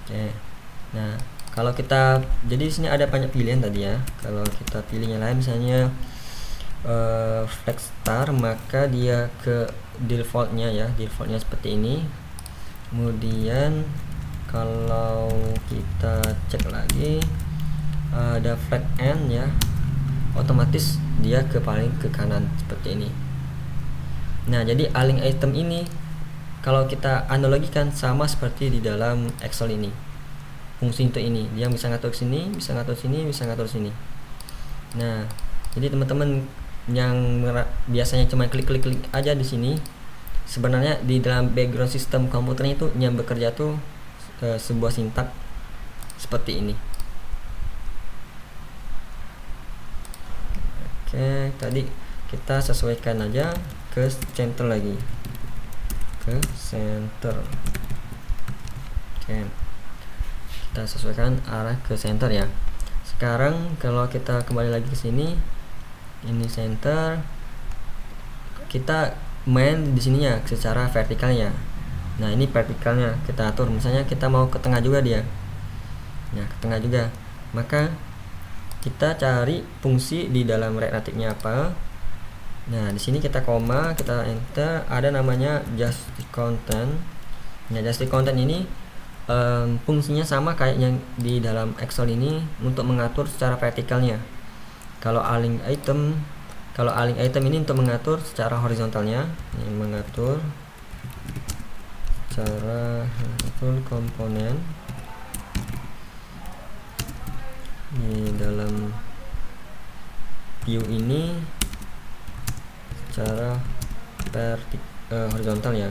Oke. Nah kalau kita, jadi di sini ada banyak pilihan tadi ya. Kalau kita pilihnya lain misalnya flex star, maka dia ke defaultnya ya, defaultnya seperti ini. Kemudian kalau kita cek lagi ada flag end ya, otomatis dia paling ke kanan seperti ini. Nah jadi align item ini kalau kita analogikan sama seperti di dalam Excel ini. Fungsi untuk ini dia bisa ngatur sini, bisa ngatur sini, bisa ngatur sini. Nah jadi teman-teman yang biasanya cuma klik-klik aja di sini, sebenarnya di dalam background sistem komputernya itu yang bekerja tuh sebuah sintak seperti ini. Oke, tadi kita sesuaikan aja ke center lagi, ke center. Oke, kita sesuaikan arah ke center ya. Sekarang kalau kita kembali lagi ke sini, ini center, kita main di sininya secara vertikalnya. Nah ini vertikalnya kita atur, misalnya kita mau ke tengah juga dia. Nah ke tengah juga, maka kita cari fungsi di dalam React Native-nya apa. Nah di sini kita koma, kita enter, ada namanya justic content. Nah justic content ini fungsinya sama kayak yang di dalam Excel ini untuk mengatur secara vertikalnya. Kalau align item ini untuk mengatur secara horizontalnya, ini mengatur secara komponen di dalam view ini secara horizontal ya,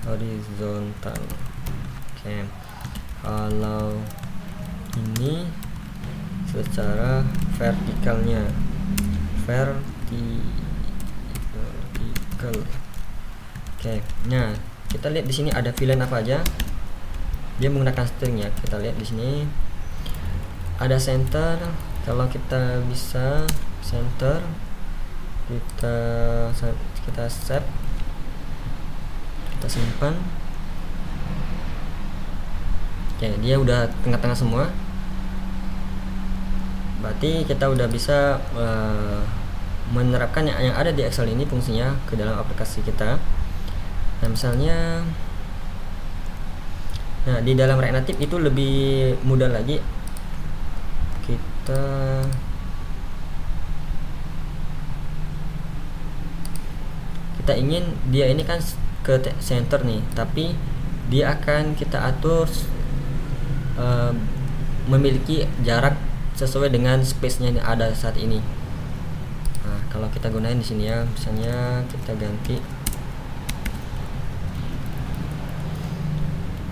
horizontal. Oke. Kalau ini secara vertikalnya, vertikal. Oke. Nah kita lihat di sini ada pilihan apa aja. Dia menggunakan string ya. Kita lihat di sini ada center. Kalau kita bisa center, kita save, kita simpan. Oke, dia udah tengah-tengah semua. Berarti kita udah bisa menerapkan yang ada di Excel ini fungsinya ke dalam aplikasi kita. Nah misalnya, nah di dalam React Native itu lebih mudah lagi. Kita ingin dia ini kan ke center nih, tapi dia akan kita atur memiliki jarak sesuai dengan space-nya yang ada saat ini. Nah kalau kita gunain di sini ya, misalnya kita ganti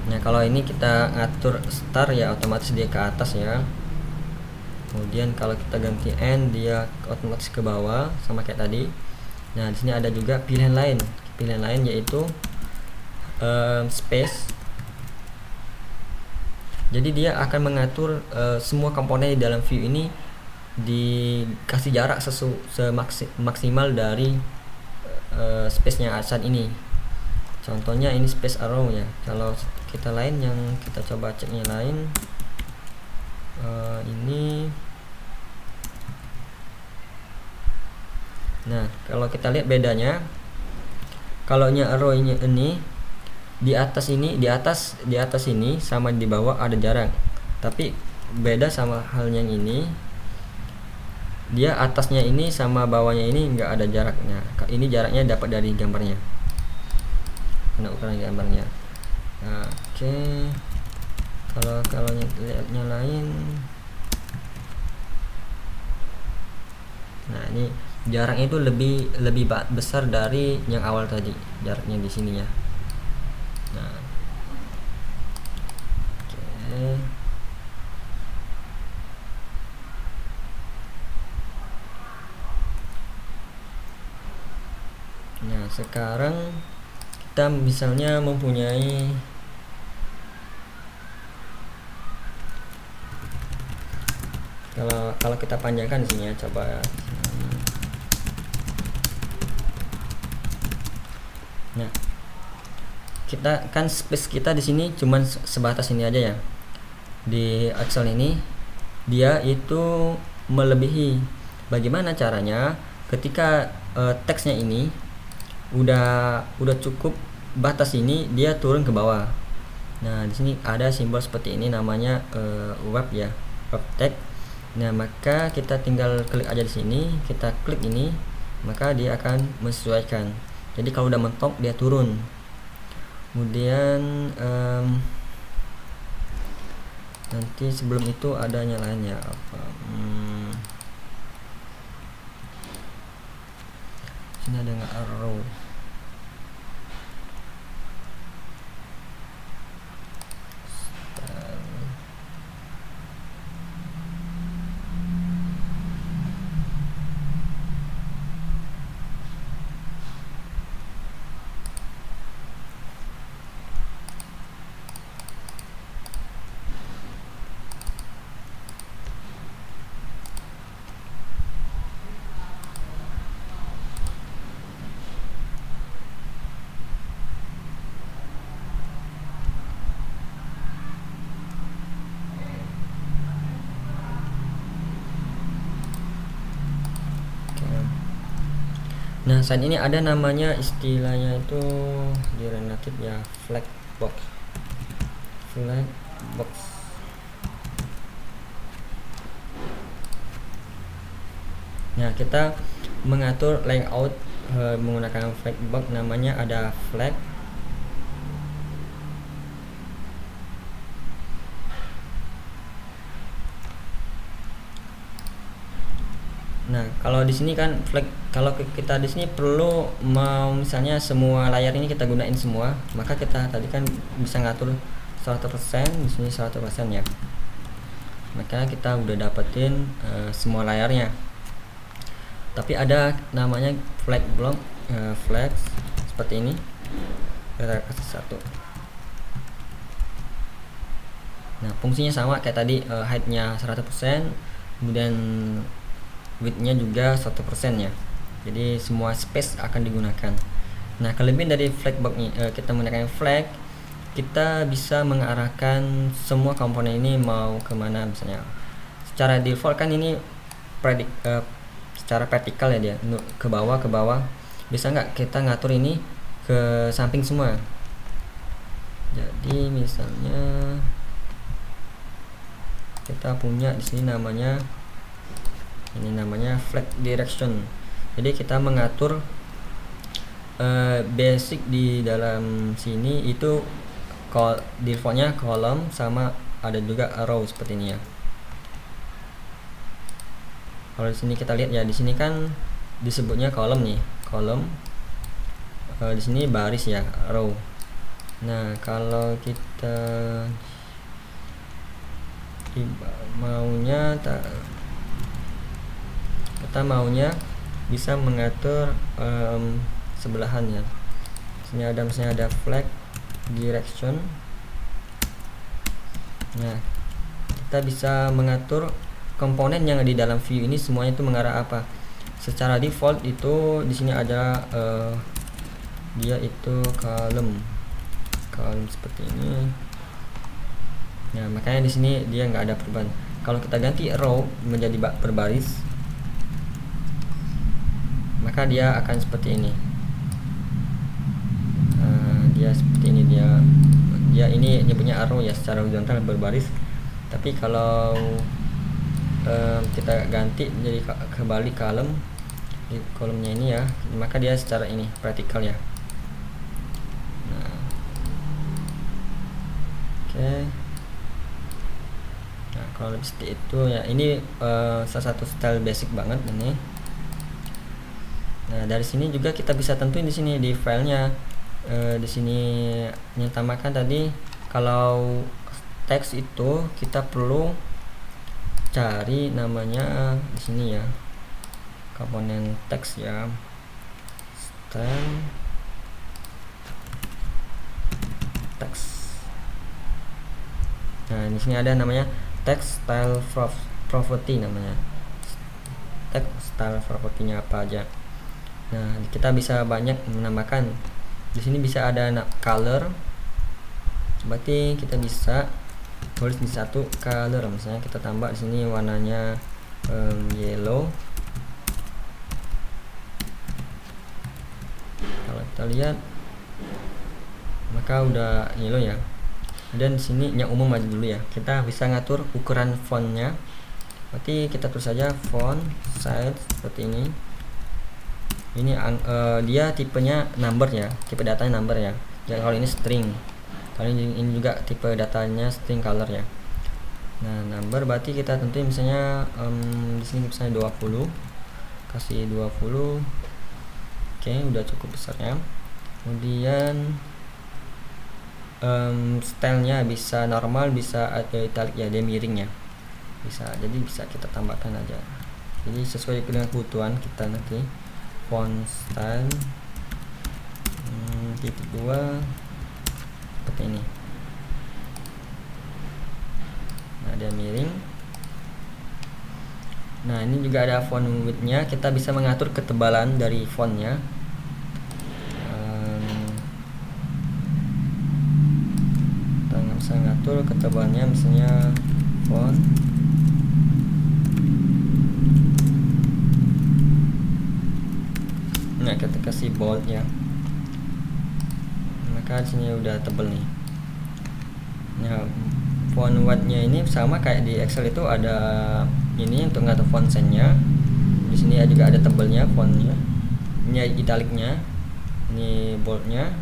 Nah kalau ini kita ngatur start ya otomatis dia ke atas ya. Kemudian kalau kita ganti end dia otomatis ke bawah sama kayak tadi. Nah di sini ada juga pilihan lain yaitu space. Jadi dia akan mengatur semua komponen di dalam view ini dikasih jarak maksimal dari space-nya saat ini. Contohnya ini space arrow ya. Kalau kita lain yang kita coba ceknya lain ini. Nah kalau kita lihat bedanya, kalau arrow ini di atas ini sama di bawah ada jarak, tapi beda sama halnya yang ini, dia atasnya ini sama bawahnya ini enggak ada jaraknya. Ini jaraknya dapat dari gambarnya, karena ukuran gambarnya. Nah, oke. Kalau lihatnya lain, nah ini jaraknya itu lebih besar dari yang awal tadi, jaraknya di sininya. Nah, oke. Nah sekarang kita misalnya mempunyai kalau kita panjangkan di sini ya, coba ya. Nah kita kan space kita di sini cuman sebatas ini aja ya. Di Excel ini dia itu melebihi. Bagaimana caranya? Ketika teksnya ini udah cukup batas ini, dia turun ke bawah. Nah di sini ada simbol seperti ini namanya web ya, web text. Nah maka kita tinggal klik aja di sini, kita klik ini, maka dia akan menyesuaikan. Jadi kalau udah mentok dia turun. Kemudian nanti sebelum itu ada nyalaannya apa? Sini ada nggak arrow? Nah saat ini ada namanya istilahnya itu di relatif ya, flag box. Nah kita mengatur layout menggunakan flag box, namanya ada flag. Nah, kalau di sini kan flag, kalau kita di sini perlu mau misalnya semua layar ini kita gunain semua, maka kita tadi kan bisa ngatur 100%, di sini 100% ya. Maka kita udah dapetin semua layarnya. Tapi ada namanya flag block, flag seperti ini. Kita kasih satu. Nah, fungsinya sama kayak tadi, height-nya 100%, kemudian width-nya juga 100% ya. Jadi semua space akan digunakan. Nah kelebihan dari flag box ini, kita menggunakan flag, kita bisa mengarahkan semua komponen ini mau kemana. Misalnya secara default kan ini secara vertikal ya, dia ke bawah. Bisa nggak kita ngatur ini ke samping semua? Jadi misalnya kita punya di sini namanya flag direction. Jadi kita mengatur basic di dalam sini itu defaultnya kolom, sama ada juga arrow seperti ini ya. Kalau di sini kita lihat ya, di sini kan disebutnya kolom nih, kolom. Di sini baris ya, row. Nah, kalau kita maunya kita maunya bisa mengatur sebelahannya. Sini ada misalnya ada flag direction. Nah, kita bisa mengatur komponen yang di dalam view ini semuanya itu mengarah apa. Secara default itu di sini ada dia itu column seperti ini. Nah, makanya di sini dia nggak ada perubahan. Kalau kita ganti row menjadi berbaris, maka dia akan seperti ini. Dia seperti ini, dia ini nyebutnya arrow ya, secara horizontal berbaris. Tapi kalau kita ganti jadi kembali column di kolomnya ini ya, maka dia secara ini vertikal ya. Nah, oke. Nah, kalau lebih seperti itu ya, ini salah satu style basic banget ini. Nah, dari sini juga kita bisa tentuin di sini di filenya. Di sini nyentamakan tadi kalau teks itu kita perlu cari namanya di sini ya, komponen teks ya, style teks. Nah, di sini ada namanya text style property, namanya text style property-nya apa aja. Nah, kita bisa banyak menambahkan. Di sini bisa ada color, berarti kita bisa tulis di satu color. Misalnya kita tambah di sini warnanya yellow. Kalau kita lihat, maka udah yellow ya. Dan di sini yang umum aja dulu ya. Kita bisa ngatur ukuran fontnya. Berarti kita tulis saja font size seperti ini. Ini dia tipenya number ya, tipe datanya number ya. Jadi kalau ini string, kalau ini juga tipe datanya string color ya. Nah, number berarti kita tentuin misalnya di sini misalnya 20, kasih 20. Oke, udah cukup besar ya. Kemudian stylenya bisa normal, bisa ada italic ya, dia miring ya, bisa. Jadi bisa kita tambahkan aja, jadi sesuai dengan kebutuhan kita nanti. Font style titik 2 seperti ini. Nah, dia miring. Nah, ini juga ada font width-nya, kita bisa mengatur ketebalan dari fontnya. Kita bisa mengatur ketebalannya, misalnya font kita kasih bold ya, maka sini udah tebel nih. Nah, font width-nya ini sama kayak di Excel itu ada ini untuk ngatur font size-nya. Di sini juga ada tebelnya fontnya. Ini italicnya, ini boldnya.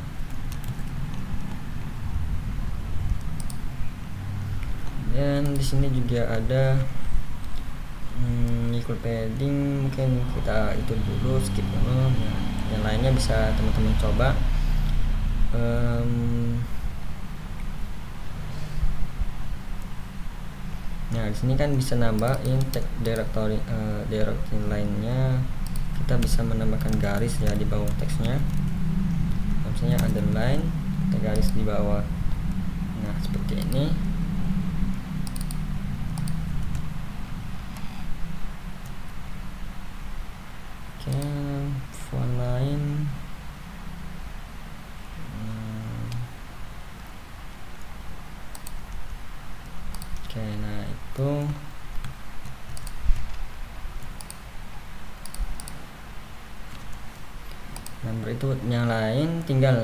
Dan di sini juga ada equal padding, mungkin kita itu dulu skip dulu. Nah, yang lainnya bisa teman-teman coba. Nah, di sini kan bisa nambahin tag directory lainnya. Kita bisa menambahkan garis ya di bawah teksnya, misalnya underline, kita garis di bawah. Nah, seperti ini. Oke, font lain. Oke, nah itu number itu. Yang lain tinggal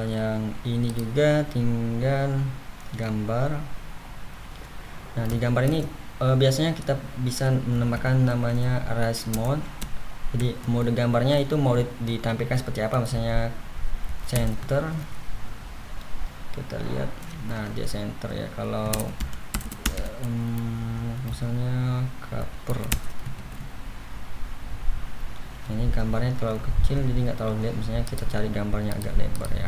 yang ini juga tinggal gambar. Nah, di gambar ini biasanya kita bisa menambahkan namanya erase mode. Jadi mode gambarnya itu mau ditampilkan seperti apa, misalnya center, kita lihat. Nah, dia center ya. Kalau misalnya cover, ini gambarnya terlalu kecil jadi nggak terlalu lihat, misalnya kita cari gambarnya agak lebar ya.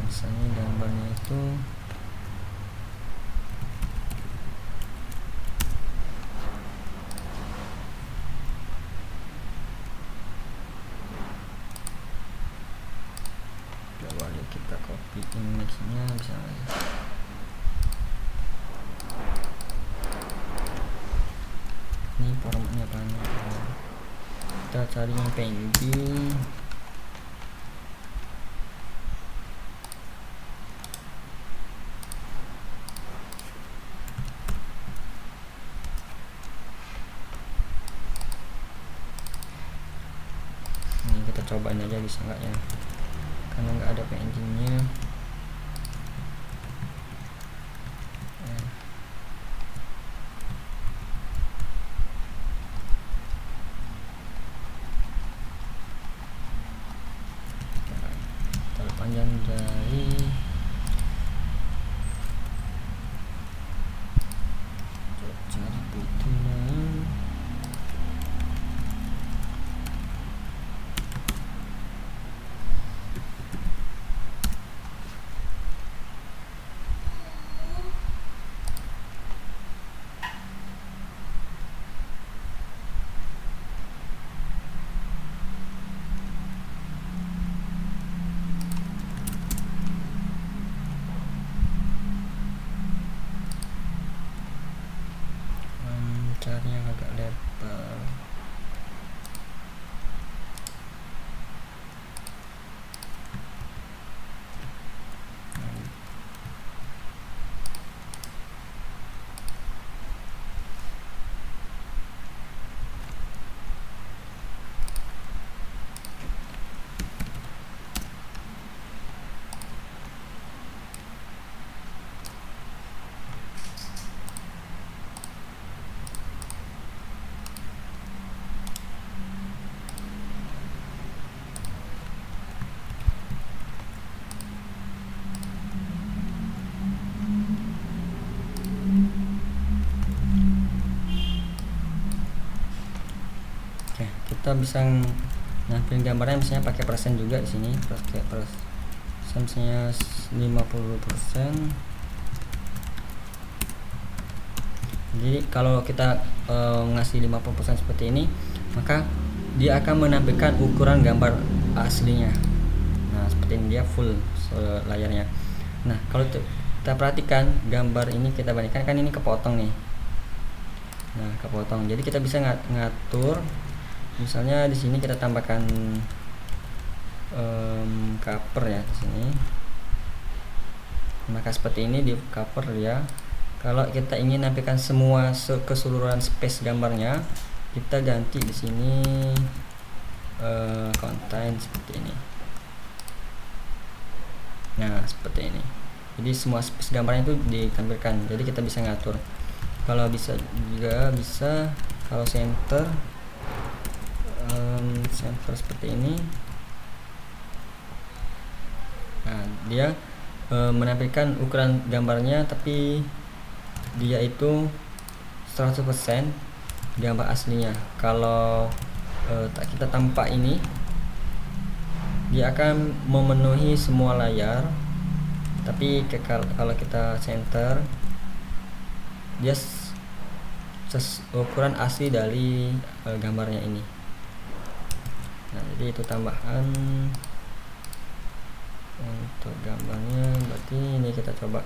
misalnya gambarnya itu coba kita copy image-nya, bisa ini formatnya apa nih, kita cari yang PNG. Ini kita cobain aja bisa nggak ya, karena nggak ada PNG nya. Panjang dari cari butuhnya. Cari yang agak lebar. Oke, kita bisa nampilin gambarnya misalnya pakai persen juga di sini, pakai persen misalnya 50%. Jadi kalau kita ngasih 50% seperti ini, maka dia akan menampilkan ukuran gambar aslinya. Nah, seperti ini dia full layarnya. Nah, kalau kita perhatikan gambar ini, kita bandingkan kan ini kepotong nih. Nah, kepotong. Jadi kita bisa ngatur. Misalnya di sini kita tambahkan cover ya di sini. Maka seperti ini di cover ya. Kalau kita ingin nampilkan semua keseluruhan space gambarnya, kita ganti di sini content seperti ini. Nah, seperti ini. Jadi semua space gambarnya itu ditampilkan. Jadi kita bisa ngatur. Kalau bisa juga bisa kalau center seperti ini. Nah, dia menampilkan ukuran gambarnya, tapi dia itu 100% gambar aslinya. Kalau kita tampak ini, dia akan memenuhi semua layar, tapi kalau kita center, dia ukuran asli dari gambarnya ini. Nah, jadi itu tambahan untuk gambarnya. Berarti ini kita coba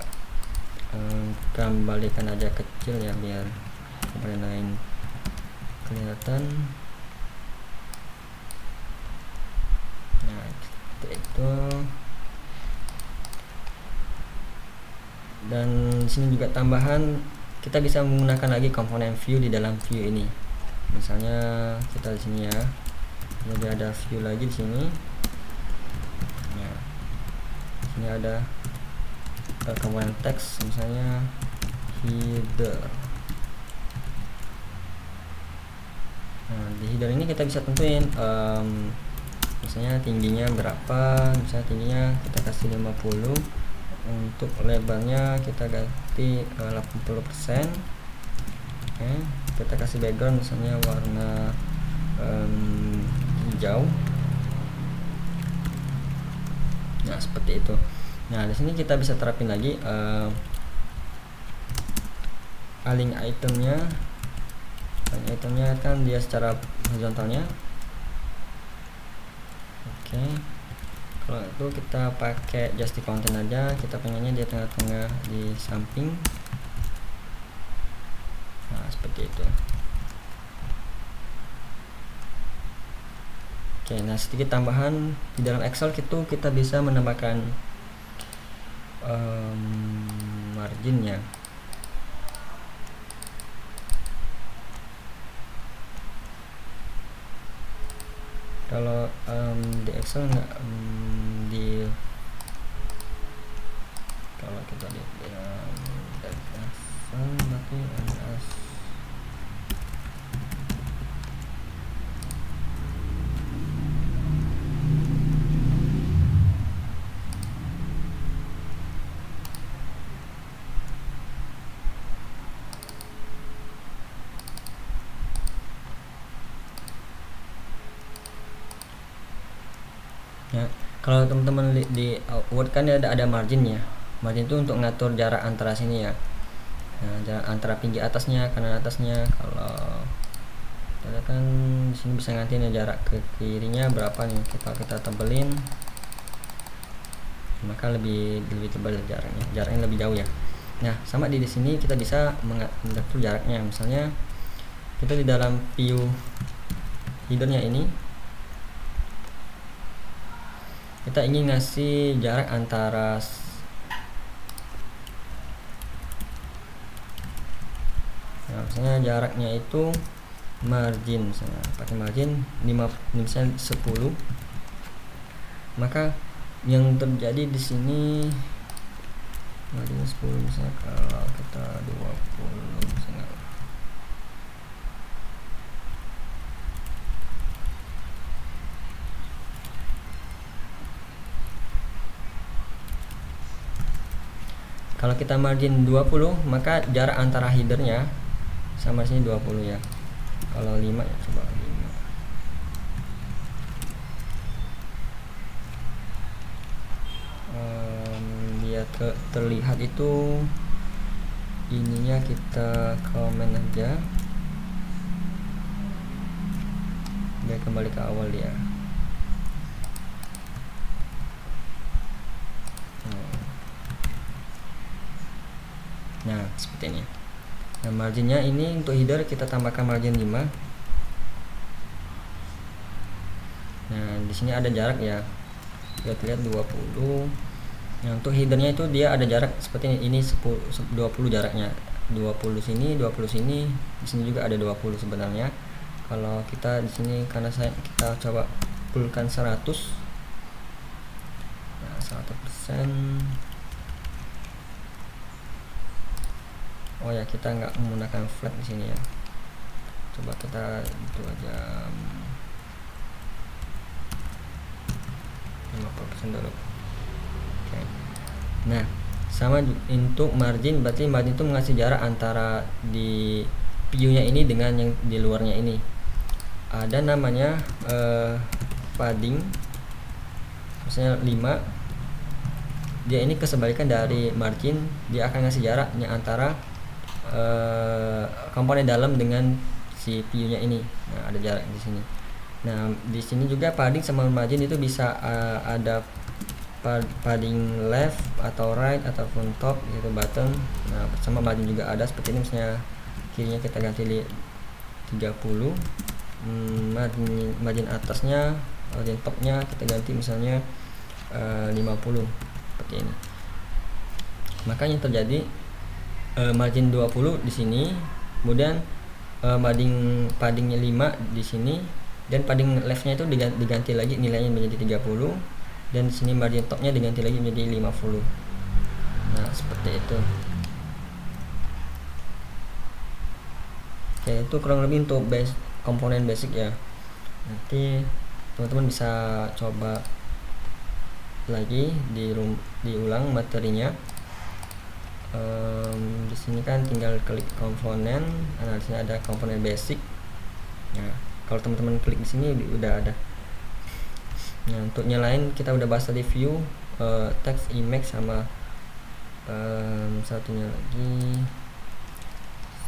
kembalikan aja kecil ya, biar gambar lain kelihatan. Nah, seperti itu. Dan sini juga tambahan, kita bisa menggunakan lagi komponen view di dalam view ini. Misalnya kita di sini ya, jadi ada view lagi di sini. Nah, sini ada komponen teks, misalnya header. Nah, di header ini kita bisa tentuin misalnya tingginya berapa. Misalnya tingginya kita kasih 50, untuk lebarnya kita ganti 80%. Oke, kita kasih background misalnya warna hijau. Nah, seperti itu. Nah, di sini kita bisa terapin lagi align itemnya. Align itemnya kan dia secara horizontalnya. Oke. Kalau itu kita pakai justify content aja, kita pengennya di tengah-tengah di samping. Nah, seperti itu. Oke, nah sedikit tambahan di dalam Excel itu kita bisa menambahkan marginnya. Kalau di Excel nggak kalau kita lihat dari Excel berarti ya. Kalau teman-teman di Word kan ada marginnya. Margin itu untuk ngatur jarak antara sini ya. Nah, jarak antara pinggir atasnya, kanan atasnya. Kalau kita kan di sini bisa ngantiin ya jarak ke kirinya berapa nih. Kita tebelin, maka lebih tebal jaraknya lebih jauh ya. Nah, sama di sini kita bisa mengatur jaraknya. Misalnya kita di dalam view headernya ini kita ingin ngasih jarak antara misalnya jaraknya itu margin, misalnya pakai margin 5 misalnya 10, maka yang terjadi di sini margin 10 misalnya, kalau kita 20 misalnya. Kalau kita margin 20, maka jarak antara headernya sama sini 20 ya. Kalau 5 ya coba 5. Biar terlihat itu ininya kita komen aja. Biar kembali ke awal ya. Nah, seperti ini. Nah, marginnya ini untuk header kita tambahkan margin 5. Nah, di sini ada jarak ya. Kita lihat 20. Nah, untuk headernya itu dia ada jarak seperti ini 20 jaraknya. 20 sini, 20 sini. Di sini juga ada 20 sebenarnya. Kalau kita di sini karena kita coba fullkan 100. Nah, 100%. Oh ya, kita nggak menggunakan flat di sini ya. Coba kita itu aja 50% dulu. Oke. Nah, sama untuk margin, berarti margin itu mengasih jarak antara di view-nya ini dengan yang di luarnya ini. Ada namanya padding, misalnya 5. Dia ini kesebalikan dari margin, dia akan ngasih jaraknya antara komponen dalam dengan si view-nya ini. Nah, ada jarak di sini. Nah, di sini juga padding sama margin itu bisa ada padding left atau right ataupun top gitu, bottom. Nah, sama margin juga ada seperti ini, misalnya kirinya kita ganti 30, margin atasnya, margin topnya kita ganti misalnya 50 seperti ini. Makanya terjadi margin 20 di sini, kemudian paddingnya 5 di sini, dan padding leftnya itu diganti lagi nilainya menjadi 30, dan di sini margin topnya diganti lagi menjadi 50. Nah, seperti itu. Oke, itu kurang lebih untuk komponen basic ya. Nanti teman-teman bisa coba lagi diulang materinya. Di sini kan tinggal klik komponen. Nah, di sini ada komponen basic. Nah, kalau teman-teman klik di sini udah ada. Nah, untuk nyalain kita udah bahas tadi view, text image sama satunya lagi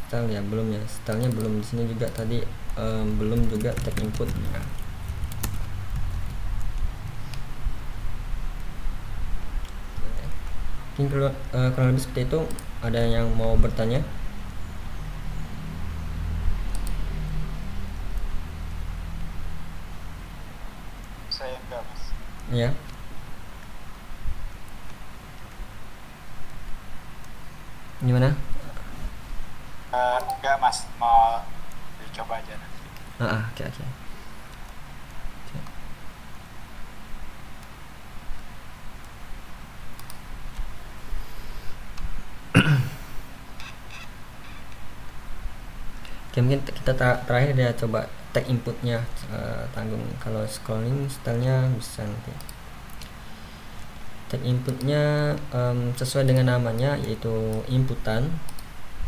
style ya, belum ya, stylenya belum. Di sini juga tadi belum juga tag input ya. Mungkin kurang lebih seperti itu. Ada yang mau bertanya? Saya enggak, Mas. Ya. Gimana? Enggak, Mas, mau dicoba aja nanti. Oke. Oke, mungkin kita terakhir ya, coba tag inputnya tanggung. Kalau scrolling stylenya bisa nanti. Tag inputnya sesuai dengan namanya, yaitu inputan.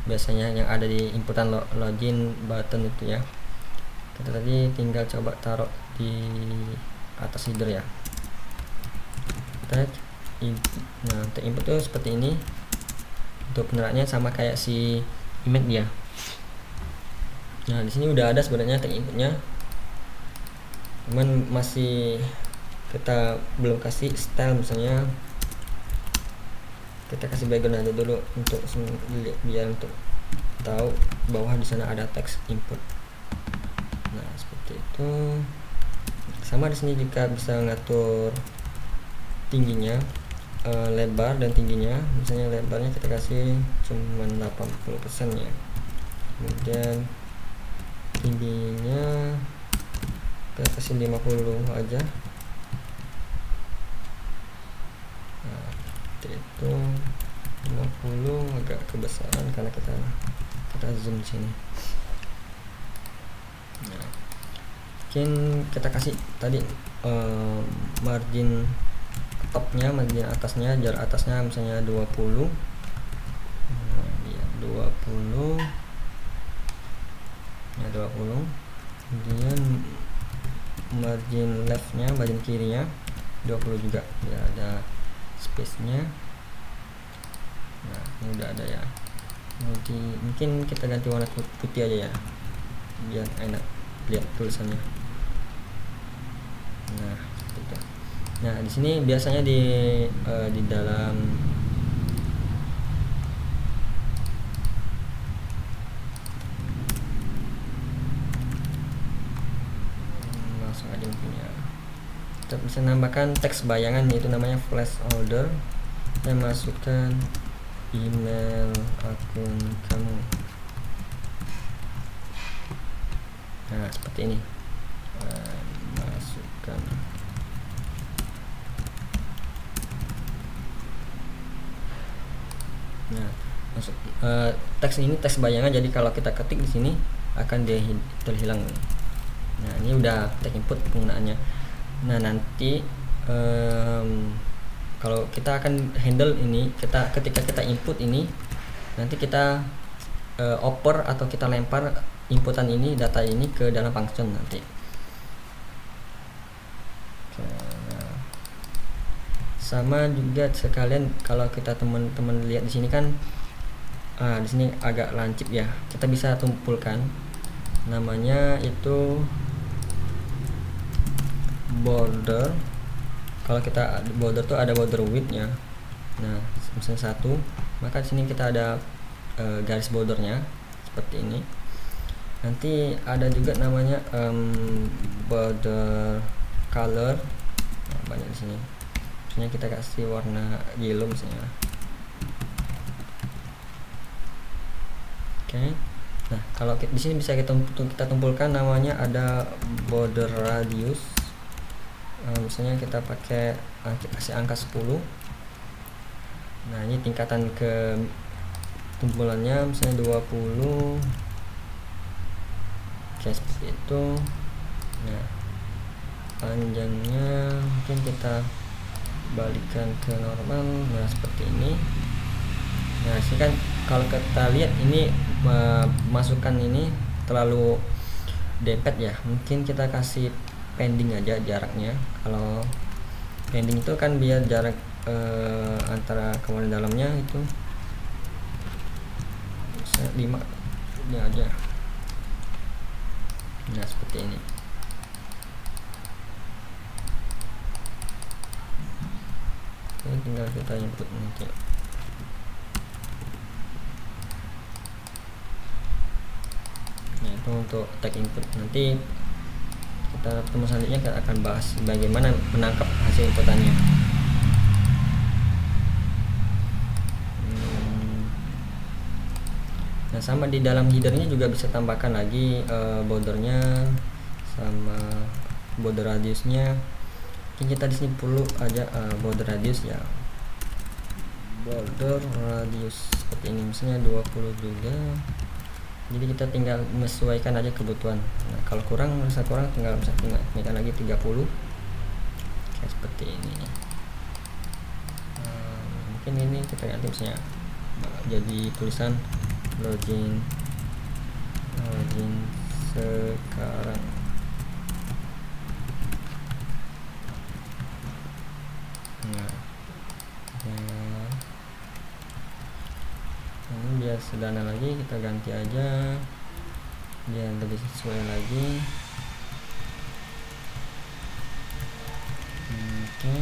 Biasanya yang ada di inputan login button itu ya. Kita tadi tinggal coba taruh di atas header ya. Tag input. Nah, tag input itu seperti ini. Untuk penerapannya sama kayak si image dia. Nah, di sini udah ada sebenarnya tag inputnya, cuman masih kita belum kasih style. Misalnya kita kasih background aja dulu untuk biar untuk tahu bahwa di sana ada text input. Nah, seperti itu. Sama di sini juga bisa ngatur tingginya, lebar dan tingginya. Misalnya lebarnya kita kasih cuman 80% ya. Kemudian tingginya kita kasih 50 aja. Nah, seperti itu. 50 agak kebesaran karena kita zoom sini. Nah, mungkin kita kasih tadi margin topnya, margin atasnya, jarak atasnya misalnya 20. Nah, ya 20 ya 20. Kemudian margin leftnya, margin kirinya 20 juga ya, ada space nya. Nah, ini udah ada ya. Mungkin kita ganti warna putih aja ya, biar enak lihat tulisannya. Nah, seperti itu. Nah, di sini biasanya di dalam langsung aja mungkin ya. Kita bisa nambahkan teks bayangan, yaitu namanya placeholder. Saya masukkan email akun kamu. Nah, seperti ini. Masukkan. Nah, masuk teks ini teks bayangan, jadi kalau kita ketik di sini akan terhilang. Nah, ini udah tag input penggunaannya. Nah, nanti kalau kita akan handle ini, ketika kita input ini, nanti kita oper atau kita lempar inputan ini, data ini ke dalam function nanti. Nah, sama juga sekalian kalau kita teman-teman lihat di sini kan, di sini agak lancip ya, kita bisa tumpulkan, namanya itu border. Kalau kita border tuh ada border width-nya. Nah, misalnya 1, maka di sini kita ada garis bordernya seperti ini. Nanti ada juga namanya border color. Nah, banyak di sini. Misalnya kita kasih warna yellow misalnya. Oke. Nah, kalau di sini bisa kita tumpulkan, namanya ada border radius. Misalnya kita pakai kasih angka 10. Nah, ini tingkatan ke tumpulannya misalnya 20. Oke, seperti itu. Nah, panjangnya mungkin kita balikan ke normal. Nah, seperti ini. Nah, sini kan kalau kita lihat ini masukan ini terlalu depet ya, mungkin kita kasih pending aja jaraknya. Kalau pending itu kan biar jarak antara komponen dalamnya itu bisa 5 ini aja. Nah seperti ini. Ini tinggal kita input nanti. Nah itu untuk tag input. Nanti kita pertemuan selanjutnya kita akan bahas bagaimana menangkap hasil inputannya. Nah sama di dalam headernya juga bisa tambahkan lagi bordernya sama border radiusnya. Mungkin kita di sini perlu aja border radius ya, border radius seperti ini, misalnya 20 juga. Jadi kita tinggal menyesuaikan aja kebutuhan. Nah kalau kurang, rasa kurang, tinggal bisa tinggalkan lagi 30 kayak seperti ini. Mungkin ini kita ganti misalnya jadi tulisan login sekarang. Nah, ini biar sederhana lagi, kita ganti aja biar lebih sesuai lagi. Oke,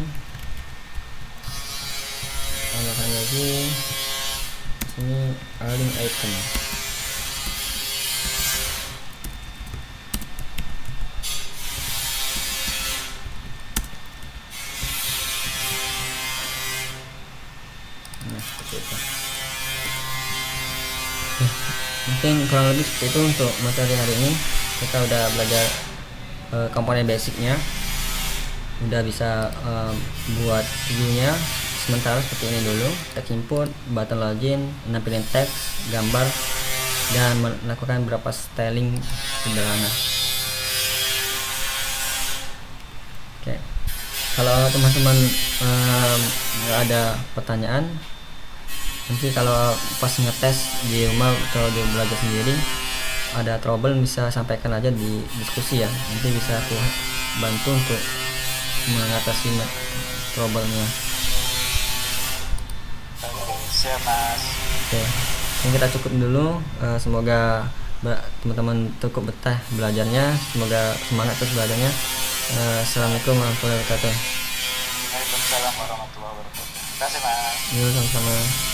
tambahkan lagi sini align icon. Mungkin kurang lebih seperti itu untuk materi hari ini. Kita udah belajar komponen basicnya, udah bisa buat viewnya sementara seperti ini dulu. Tag input, button login, nampilin teks, gambar, dan melakukan beberapa styling sederhana. Oke, kalau teman-teman nggak ada pertanyaan, nanti kalau pas ngetes di rumah atau di belajar sendiri ada trouble, bisa sampaikan aja di diskusi ya, nanti bisa aku bantu untuk mengatasi trouble-nya. Siap Mas. Oke, ini kita cukup dulu. Semoga teman-teman cukup betah belajarnya, semoga semangat terus belajarnya. Assalamualaikum warahmatullahi wabarakatuh. Waalaikumsalam warahmatullahi wabarakatuh. Terima kasih Mas. Yuk, sama-sama.